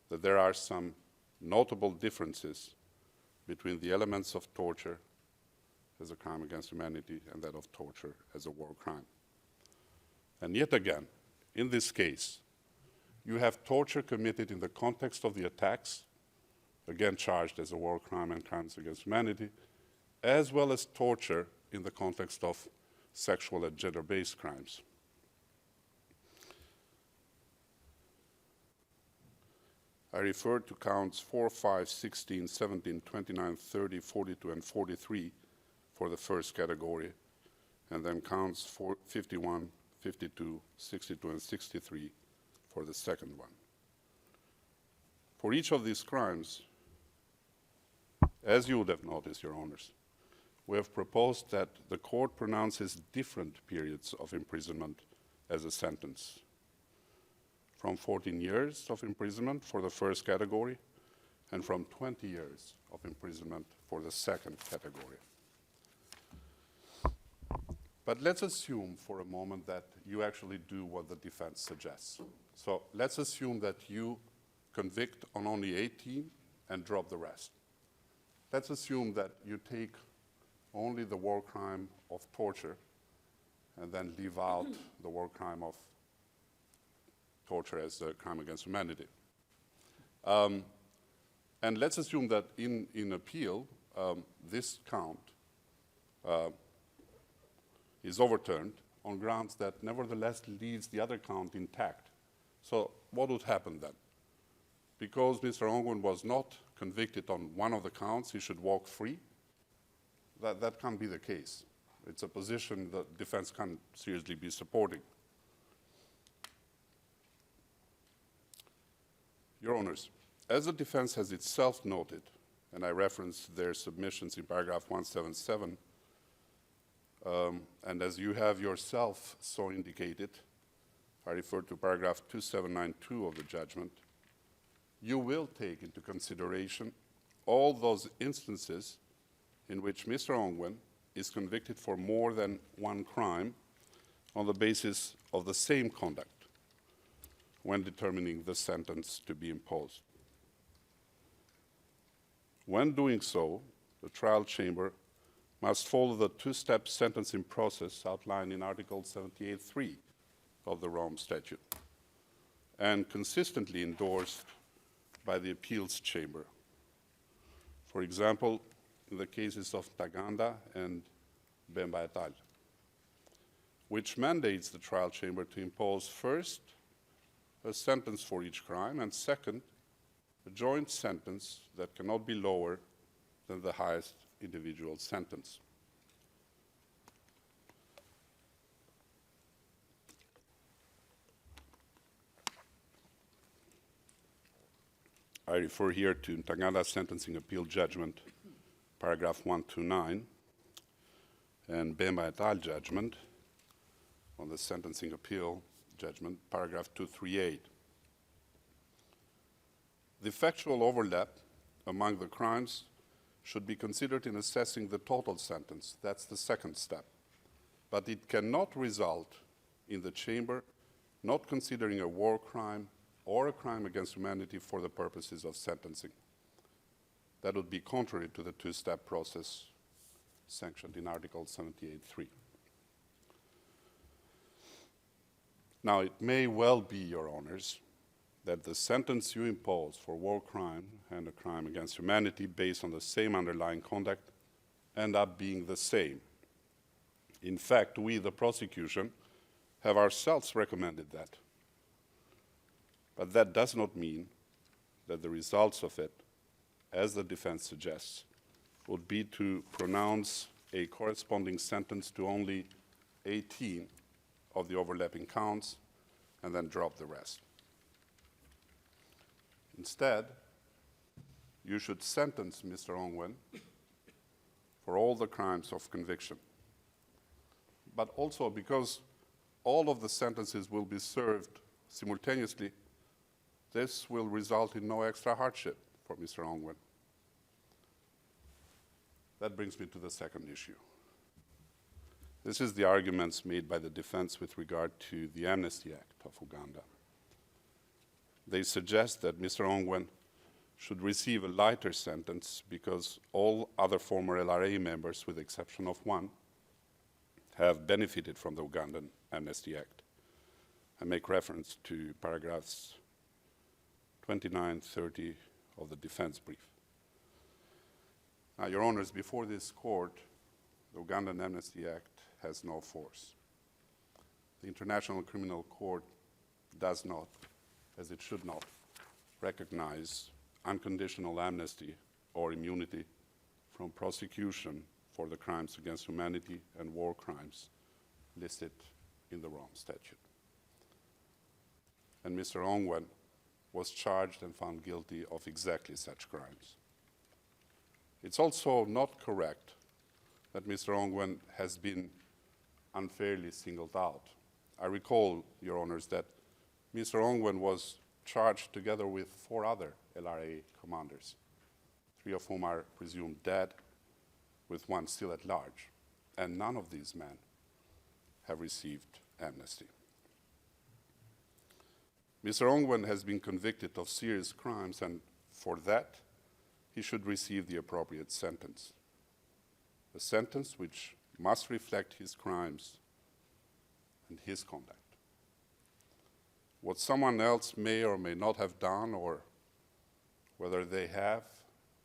that there are some notable differences between the elements of torture as a crime against humanity and that of torture as a war crime. And yet again, in this case, you have torture committed in the context of the attacks, again charged as a war crime and crimes against humanity, as well as torture in the context of sexual and gender-based crimes. I refer to counts 4, 5, 16, 17, 29, 30, 42, and 43 for the first category, and then counts 51, 52, 62, and 63 for the second one. For each of these crimes, as you would have noticed, Your Honors, we have proposed that the court pronounces different periods of imprisonment as a sentence, from 14 years of imprisonment for the first category and from 20 years of imprisonment for the second category. But let's assume for a moment that you actually do what the defense suggests. So let's assume that you convict on only 18 and drop the rest. Let's assume that you take only the war crime of torture and then leave out the war crime of torture as a crime against humanity. And let's assume that in appeal, this count is overturned on grounds that nevertheless leaves the other count intact. So what would happen then? Because Mr. Ongwin was not convicted on one of the counts, he should walk free? That can't be the case. It's a position that defense can't seriously be supporting. Your Honors, as the defense has itself noted, and I referenced their submissions in paragraph 177, and as you have yourself so indicated, I refer to paragraph 2792 of the judgment, you will take into consideration all those instances in which Mr. Ongwen is convicted for more than one crime on the basis of the same conduct when determining the sentence to be imposed. When doing so, the trial chamber must follow the two-step sentencing process outlined in Article 78.3 of the Rome Statute and consistently endorsed by the appeals chamber. For example, in the cases of Taganda and Bemba et al., which mandates the trial chamber to impose first a sentence for each crime and second, a joint sentence that cannot be lower than the highest individual sentence. I refer here to Taganda Sentencing Appeal Judgment, paragraph 129, and Bemba et al. Judgment on the Sentencing Appeal Judgment, paragraph 238. The factual overlap among the crimes should be considered in assessing the total sentence. That's the second step. But it cannot result in the chamber not considering a war crime or a crime against humanity for the purposes of sentencing. That would be contrary to the two-step process sanctioned in Article 78.3. Now, it may well be, Your Honors, that the sentence you impose for war crime and a crime against humanity based on the same underlying conduct end up being the same. In fact, we, the prosecution, have ourselves recommended that. But that does not mean that the results of it, as the defense suggests, would be to pronounce a corresponding sentence to only 18 of the overlapping counts and then drop the rest. Instead, you should sentence Mr. Ongwen for all the crimes of conviction. But also because all of the sentences will be served simultaneously, this will result in no extra hardship for Mr. Ongwen. That brings me to the second issue. This is the arguments made by the defense with regard to the Amnesty Act of Uganda. They suggest that Mr. Ongwen should receive a lighter sentence because all other former LRA members, with the exception of one, have benefited from the Ugandan Amnesty Act. I make reference to paragraphs 29, 30 of the defense brief. Now, Your Honors, before this court, the Ugandan Amnesty Act has no force. The International Criminal Court does not, as it should not, recognize unconditional amnesty or immunity from prosecution for the crimes against humanity and war crimes listed in the Rome Statute. And Mr. Ongwen was charged and found guilty of exactly such crimes. It's also not correct that Mr. Ongwen has been unfairly singled out. I recall, Your Honors, that Mr. Ongwen was charged together with 4 other LRA commanders, 3 of whom are presumed dead, with 1 still at large, and none of these men have received amnesty. Mr. Ongwen has been convicted of serious crimes, and for that, he should receive the appropriate sentence. A sentence which must reflect his crimes and his conduct. What someone else may or may not have done, or whether they have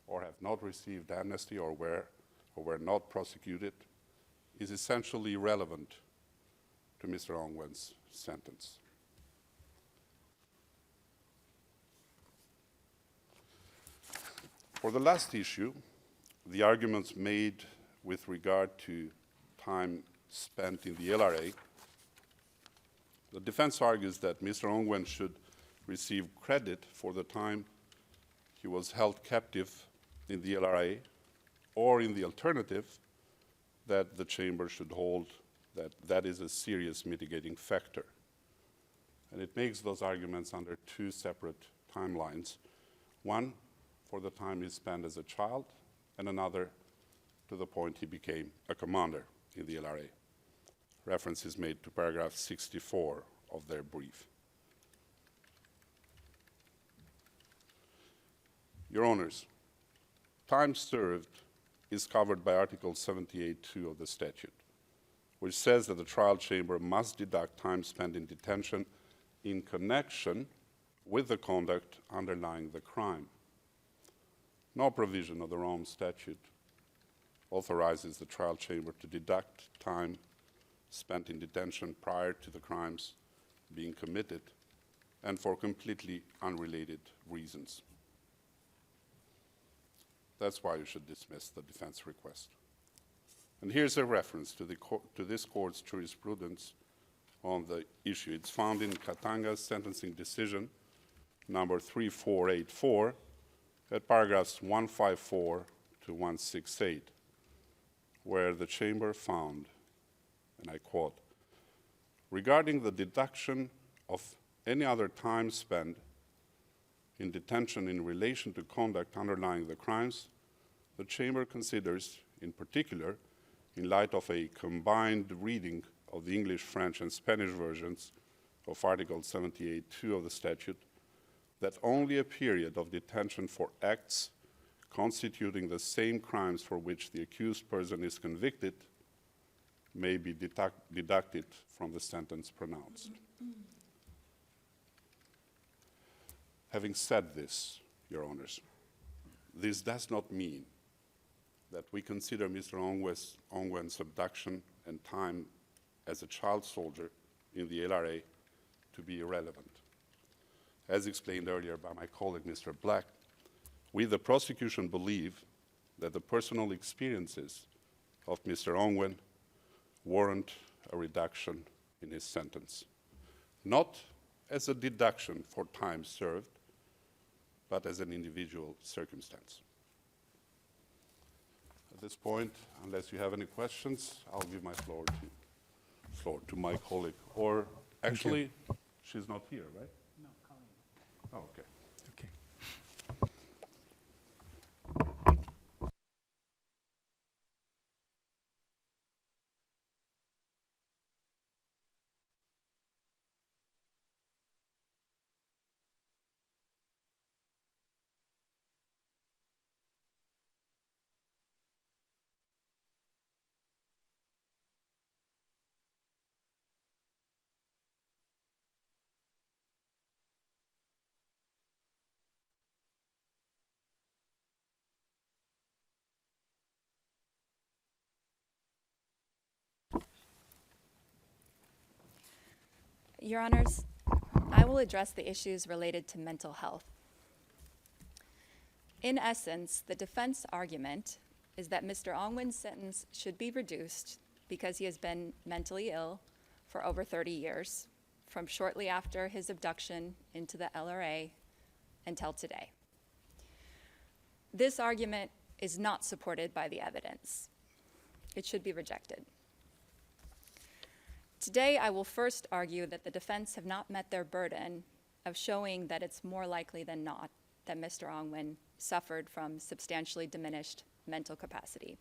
or have not received amnesty or were not prosecuted, is essentially irrelevant to Mr. Ongwen's sentence. For the last issue, the arguments made with regard to time spent in the LRA, the defense argues that Mr. Ongwen should receive credit for the time he was held captive in the LRA, or in the alternative, that the chamber should hold that that is a serious mitigating factor. And it makes those arguments under 2 separate timelines. One for the time he spent as a child, and another to the point he became a commander in the LRA. Reference is made to paragraph 64 of their brief. Your Honors, time served is covered by Article 78(2) of the statute, which says that the trial chamber must deduct time spent in detention in connection with the conduct underlying the crime. No provision of the Rome Statute authorizes the trial chamber to deduct time spent in detention prior to the crimes being committed, and for completely unrelated reasons. That's why you should dismiss the defense request. And here's a reference to this court's jurisprudence on the issue. It's found in Katanga's sentencing decision, number 3484, at paragraphs 154 to 168, where the chamber found, and I quote, regarding the deduction of any other time spent in detention in relation to conduct underlying the crimes, the chamber considers, in particular, in light of a combined reading of the English, French, and Spanish versions of Article 78(2) of the statute, that only a period of detention for acts constituting the same crimes for which the accused person is convicted may be deducted from the sentence pronounced. Having said this, Your Honors, this does not mean that we consider Mr. Ongwen's abduction and time as a child soldier in the LRA to be irrelevant. As explained earlier by my colleague, Mr. Black, we, the prosecution, believe that the personal experiences of Mr. Ongwen warrant a reduction in his sentence, not as a deduction for time served, but as an individual circumstance. At this point, unless you have any questions, I'll give my floor to my colleague. Or actually, she's not here, right? No, Colleen. Oh, okay. Okay. Your Honors, I will address the issues related to mental health. In essence, the defense argument is that Mr. Ongwen's sentence should be reduced because he has been mentally ill for over 30 years, from shortly after his abduction into the LRA until today. This argument is not supported by the evidence. It should be rejected. Today, I will first argue that the defense have not met their burden of showing that it's more likely than not that Mr. Ongwin suffered from substantially diminished mental capacity.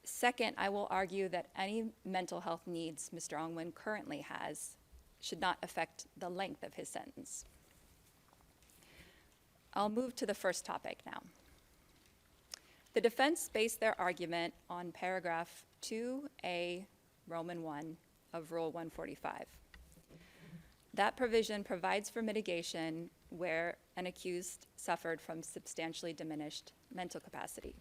Second, I will argue that any mental health needs Mr. Ongwin currently has should not affect the length of his sentence. I'll move to the first topic now. The defense based their argument on paragraph 2A, Roman 1 of Rule 145. That provision provides for mitigation where an accused suffered from substantially diminished mental capacity.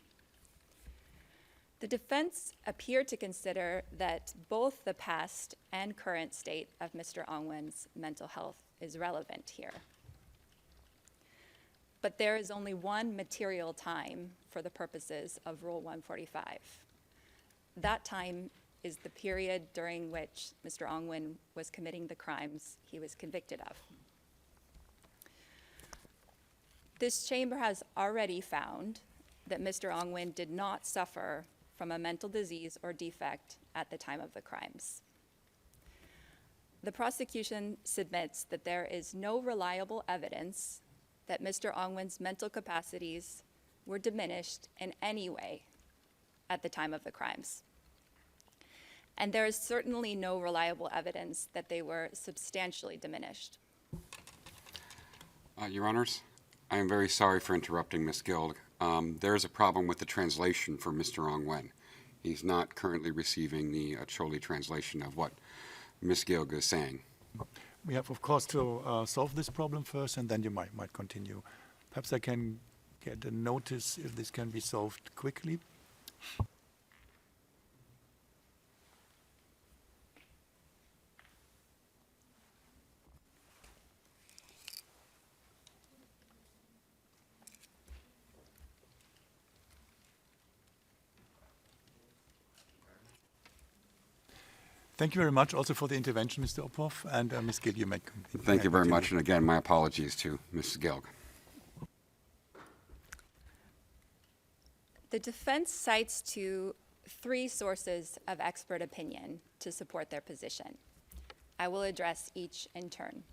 The defense appeared to consider that both the past and current state of Mr. Ongwin's mental health is relevant here. But there is only one material time for the purposes of Rule 145. That time is the period during which Mr. Ongwin was committing the crimes he was convicted of. This chamber has already found that Mr. Ongwin did not suffer from a mental disease or defect at the time of the crimes. The prosecution submits that there is no reliable evidence that Mr. Ongwin's mental capacities were diminished in any way at the time of the crimes. And there is certainly no reliable evidence that they were substantially diminished. Your Honors, I am very sorry for interrupting Ms. Gilg. There is a problem with the translation for Mr. Ongwen. He's not currently receiving the Choli translation of what Ms. Gilg is saying. We have, of course, to solve this problem first, and then you might continue. Perhaps I can get a notice if this can be solved quickly. Thank you very much also for the intervention, Mr. Ophoff, and Ms. Gill, you may continue. Thank you very much, and again, my apologies to Mrs. Gilg. The defense cites to 3 sources of expert opinion to support their position. I will address each in turn.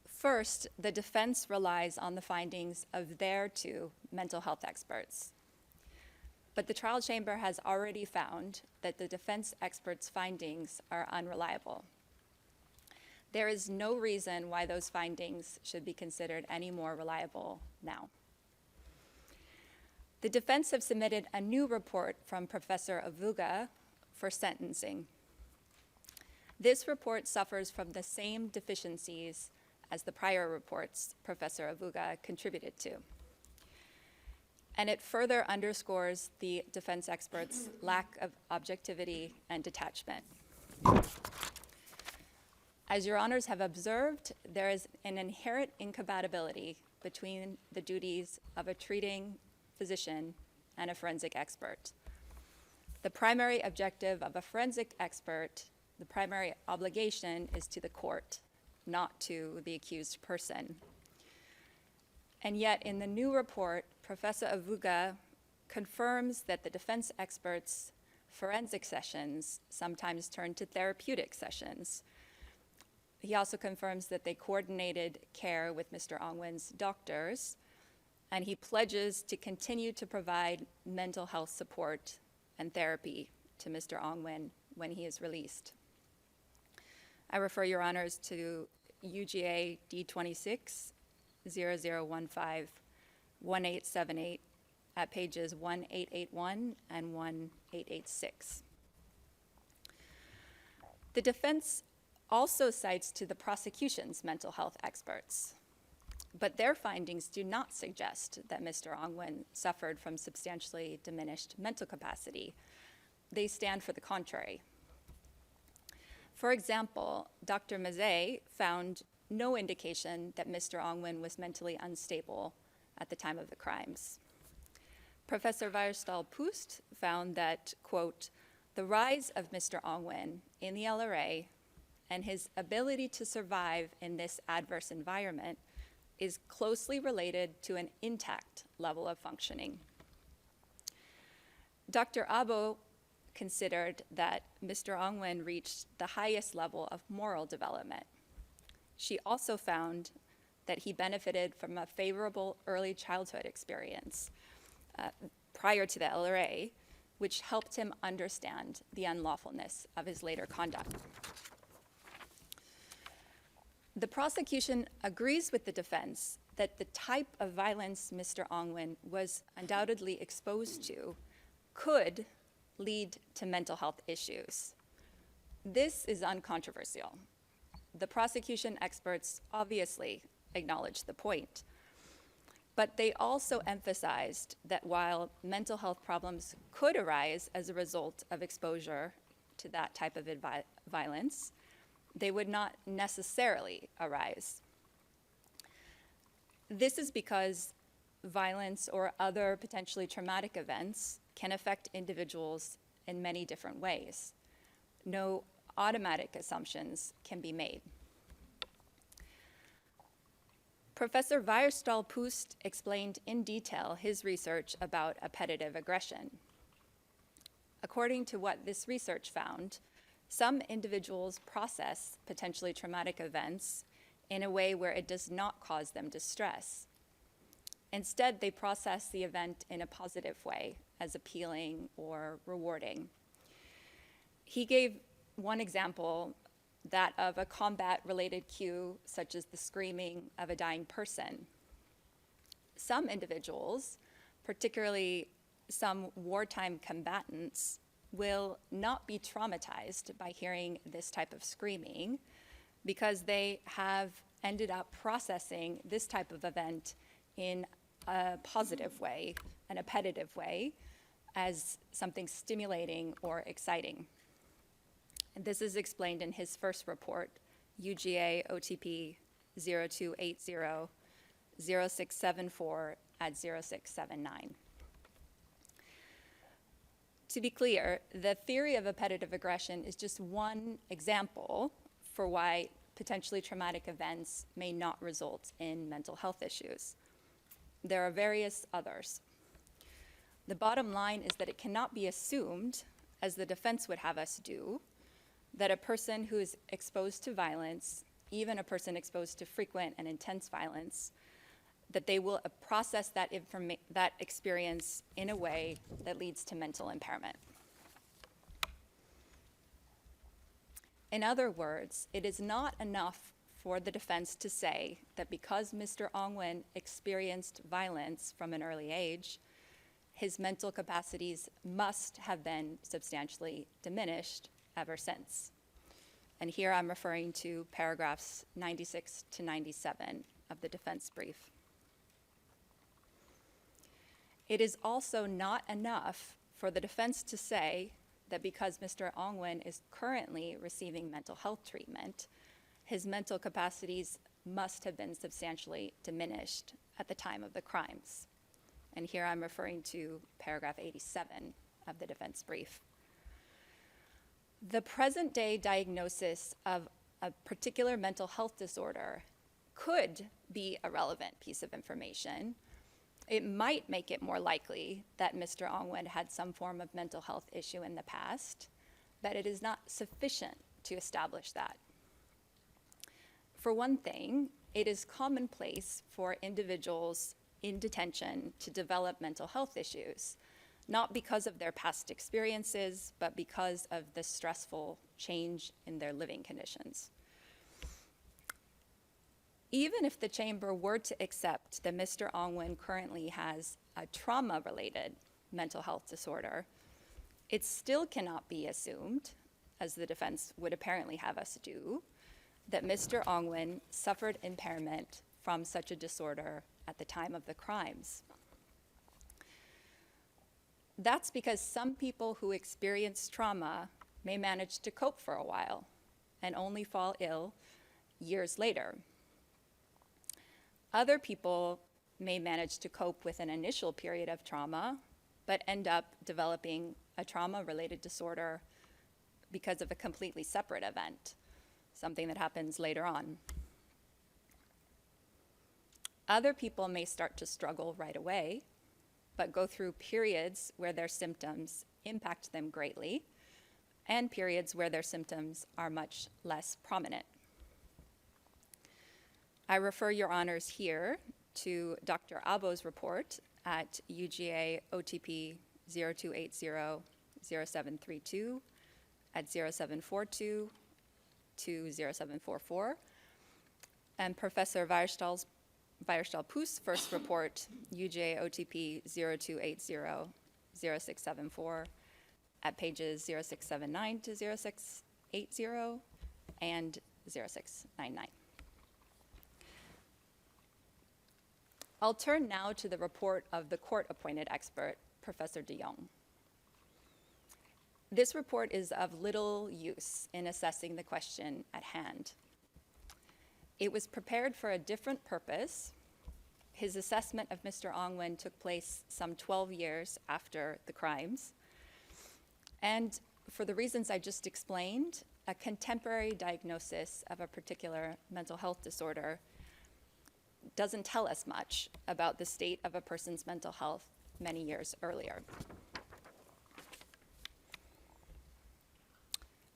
First, the defense relies on the findings of their 2 mental health experts. But the trial chamber has already found that the defense experts' findings are unreliable. There is no reason why those findings should be considered any more reliable now. The defense have submitted a new report from Professor Avuga for sentencing. This report suffers from the same deficiencies as the prior reports Professor Avuga contributed to. And it further underscores the defense experts' lack of objectivity and detachment. As your honors have observed, there is an inherent incompatibility between the duties of a treating physician and a forensic expert. The primary objective of a forensic expert, the primary obligation is to the court, not to the accused person. And yet, in the new report, Professor Avuga confirms that the defense experts' forensic sessions sometimes turn to therapeutic sessions. He also confirms that they coordinated care with Mr. Ongwin's doctors, and he pledges to continue to provide mental health support and therapy to Mr. Ongwin when he is released. I refer your honors to UGA D26 0015 1878 at pages 1881 and 1886. The defense also cites to the prosecution's mental health experts, but their findings do not suggest that Mr. Ongwin suffered from substantially diminished mental capacity. They stand for the contrary. For example, Dr. Mazet found no indication that Mr. Ongwin was mentally unstable at the time of the crimes. Professor Weierstahl-Pust found that, quote, The rise of Mr. Ongwin in the LRA and his ability to survive in this adverse environment is closely related to an intact level of functioning. Dr. Abo considered that Mr. Ongwin reached the highest level of moral development. She also found that he benefited from a favorable early childhood experience prior to the LRA, which helped him understand the unlawfulness of his later conduct. The prosecution agrees with the defense that the type of violence Mr. Ongwin was undoubtedly exposed to could lead to mental health issues. This is uncontroversial. The prosecution experts obviously acknowledged the point, but they also emphasized that while mental health problems could arise as a result of exposure to that type of violence, they would not necessarily arise. This is because violence or other potentially traumatic events can affect individuals in many different ways. No automatic assumptions can be made. Professor Weierstahl-Pust explained in detail his research about appetitive aggression. According to what this research found, some individuals process potentially traumatic events in a way where it does not cause them distress. Instead, they process the event in a positive way, as appealing or rewarding. He gave one example, that of a combat-related cue, such as the screaming of a dying person. Some individuals, particularly some wartime combatants, will not be traumatized by hearing this type of screaming because they have ended up processing this type of event in a positive way, an appetitive way, as something stimulating or exciting. And this is explained in his first report, UGA OTP 0280 0674 at 0679. To be clear, the theory of appetitive aggression is just one example for why potentially traumatic events may not result in mental health issues. There are various others. The bottom line is that it cannot be assumed, as the defense would have us do, that a person who is exposed to violence, even a person exposed to frequent and intense violence, that they will process that experience in a way that leads to mental impairment. In other words, it is not enough for the defense to say that because Mr. Ongwin experienced violence from an early age, his mental capacities must have been substantially diminished ever since. And here I'm referring to paragraphs 96 to 97 of the defense brief. It is also not enough for the defense to say that because Mr. Ongwin is currently receiving mental health treatment, his mental capacities must have been substantially diminished at the time of the crimes. And here I'm referring to paragraph 87 of the defense brief. The present day diagnosis of a particular mental health disorder could be a relevant piece of information. It might make it more likely that Mr. Ongwin had some form of mental health issue in the past, but it is not sufficient to establish that. For one thing, it is commonplace for individuals in detention to develop mental health issues, not because of their past experiences, but because of the stressful change in their living conditions. Even if the chamber were to accept that Mr. Ongwin currently has a trauma-related mental health disorder, it still cannot be assumed, as the defense would apparently have us do, that Mr. Ongwin suffered impairment from such a disorder at the time of the crimes. That's because some people who experience trauma may manage to cope for a while and only fall ill years later. Other people may manage to cope with an initial period of trauma, but end up developing a trauma-related disorder because of a completely separate event, something that happens later on. Other people may start to struggle right away, but go through periods where their symptoms impact them greatly, and periods where their symptoms are much less prominent. I refer your honors here to Dr. Abo's report at UGA OTP 0280-0732 at 0742 to 0744, and Professor Weierstahl-Pu's first report, UGA OTP 0280-0674 at pages 0679 to 0680 and 0699. I'll turn now to the report of the court-appointed expert, Professor de Jong. This report is of little use in assessing the question at hand. It was prepared for a different purpose. His assessment of Mr. Ongwen took place some 12 years after the crimes. And for the reasons I just explained, a contemporary diagnosis of a particular mental health disorder doesn't tell us much about the state of a person's mental health many years earlier.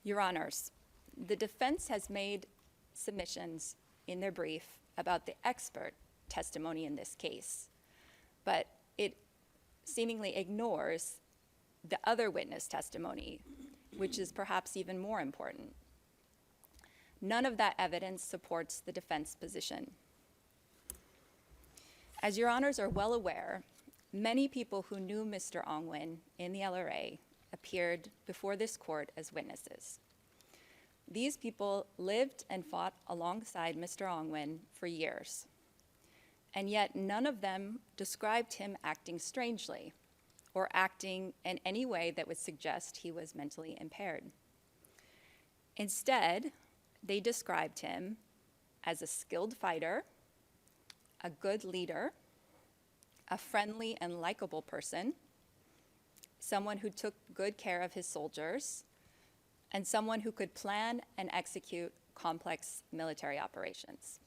Your Honors, the defense has made submissions in their brief about the expert testimony in this case, but it seemingly ignores the other witness testimony, which is perhaps even more important. None of that evidence supports the defense position. As your honors are well aware, many people who knew Mr. Ongwin in the LRA appeared before this court as witnesses. These people lived and fought alongside Mr. Ongwin for years, and yet none of them described him acting strangely or acting in any way that would suggest he was mentally impaired. Instead, they described him as a skilled fighter, a good leader, a friendly and likable person, someone who took good care of his soldiers, and someone who could plan and execute complex military operations.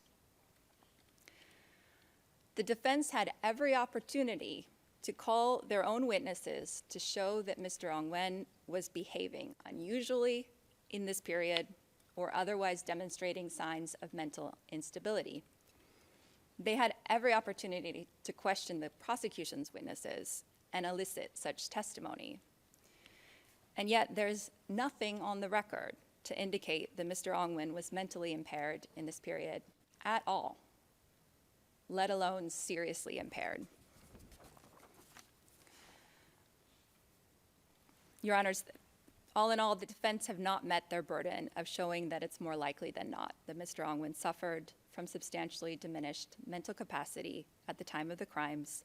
The defense had every opportunity to call their own witnesses to show that Mr. Ongwen was behaving unusually in this period or otherwise demonstrating signs of mental instability. They had every opportunity to question the prosecution's witnesses and elicit such testimony. And yet there's nothing on the record to indicate that Mr. Ongwen was mentally impaired in this period at all, let alone seriously impaired. Your Honors, all in all, the defense have not met their burden of showing that it's more likely than not that Mr. Ongwen suffered from substantially diminished mental capacity at the time of the crimes,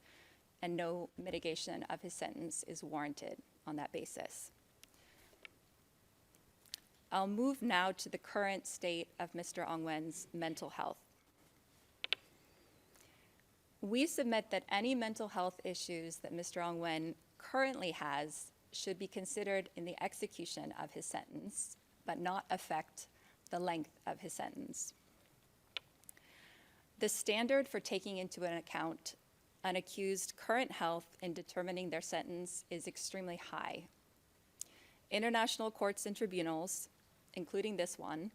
and no mitigation of his sentence is warranted on that basis. I'll move now to the current state of Mr. Ongwen's mental health. We submit that any mental health issues that Mr. Ongwen currently has should be considered in the execution of his sentence, but not affect the length of his sentence. The standard for taking into account an accused's current health in determining their sentence is extremely high. International courts and tribunals, including this one,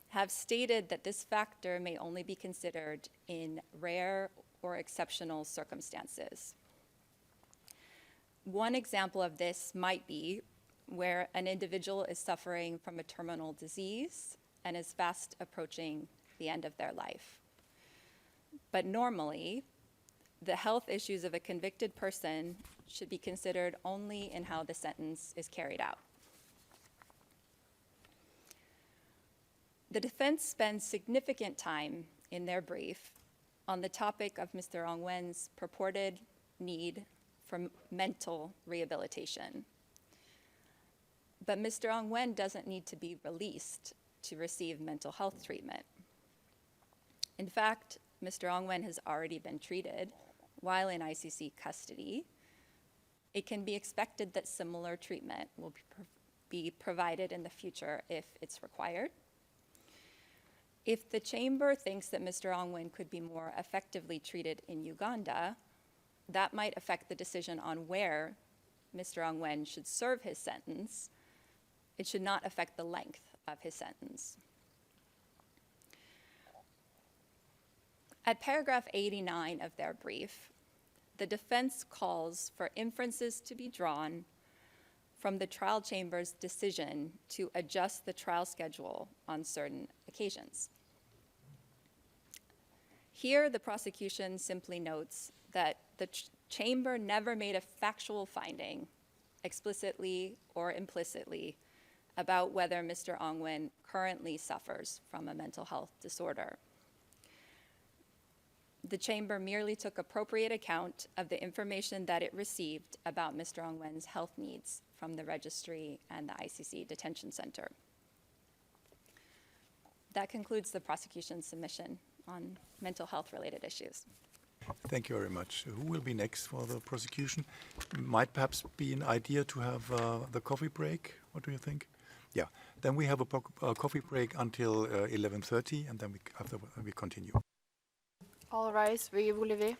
have stated that this factor may only be considered in rare or exceptional circumstances. One example of this might be where an individual is suffering from a terminal disease and is fast approaching the end of their life. But normally, the health issues of a convicted person should be considered only in how the sentence is carried out. The defense spends significant time in their brief on the topic of Mr. Ongwen's purported need for mental rehabilitation. But Mr. Ongwen doesn't need to be released to receive mental health treatment. In fact, Mr. Ongwen has already been treated while in ICC custody. it can be expected that similar treatment will be provided in the future if it's required. If the chamber thinks that Mr. Ongwin could be more effectively treated in Uganda, that might affect the decision on where Mr. Ongwen should serve his sentence. It should not affect the length of his sentence. At paragraph 89 of their brief, the defense calls for inferences to be drawn from the trial chamber's decision to adjust the trial schedule on certain occasions. Here, the prosecution simply notes that the chamber never made a factual finding, explicitly or implicitly, about whether Mr. Ongwin currently suffers from a mental health disorder. The chamber merely took appropriate account of the information that it received about Mr. Ongwen's health needs from the registry and the ICC detention center. That concludes the prosecution's submission on mental health related issues. Thank you very much. Who will be next for the prosecution? Might perhaps be an idea to have the coffee break. What do you think? Yeah. Then we have a coffee break until 11:30, and then after we continue. All rise, veuillez vous lever.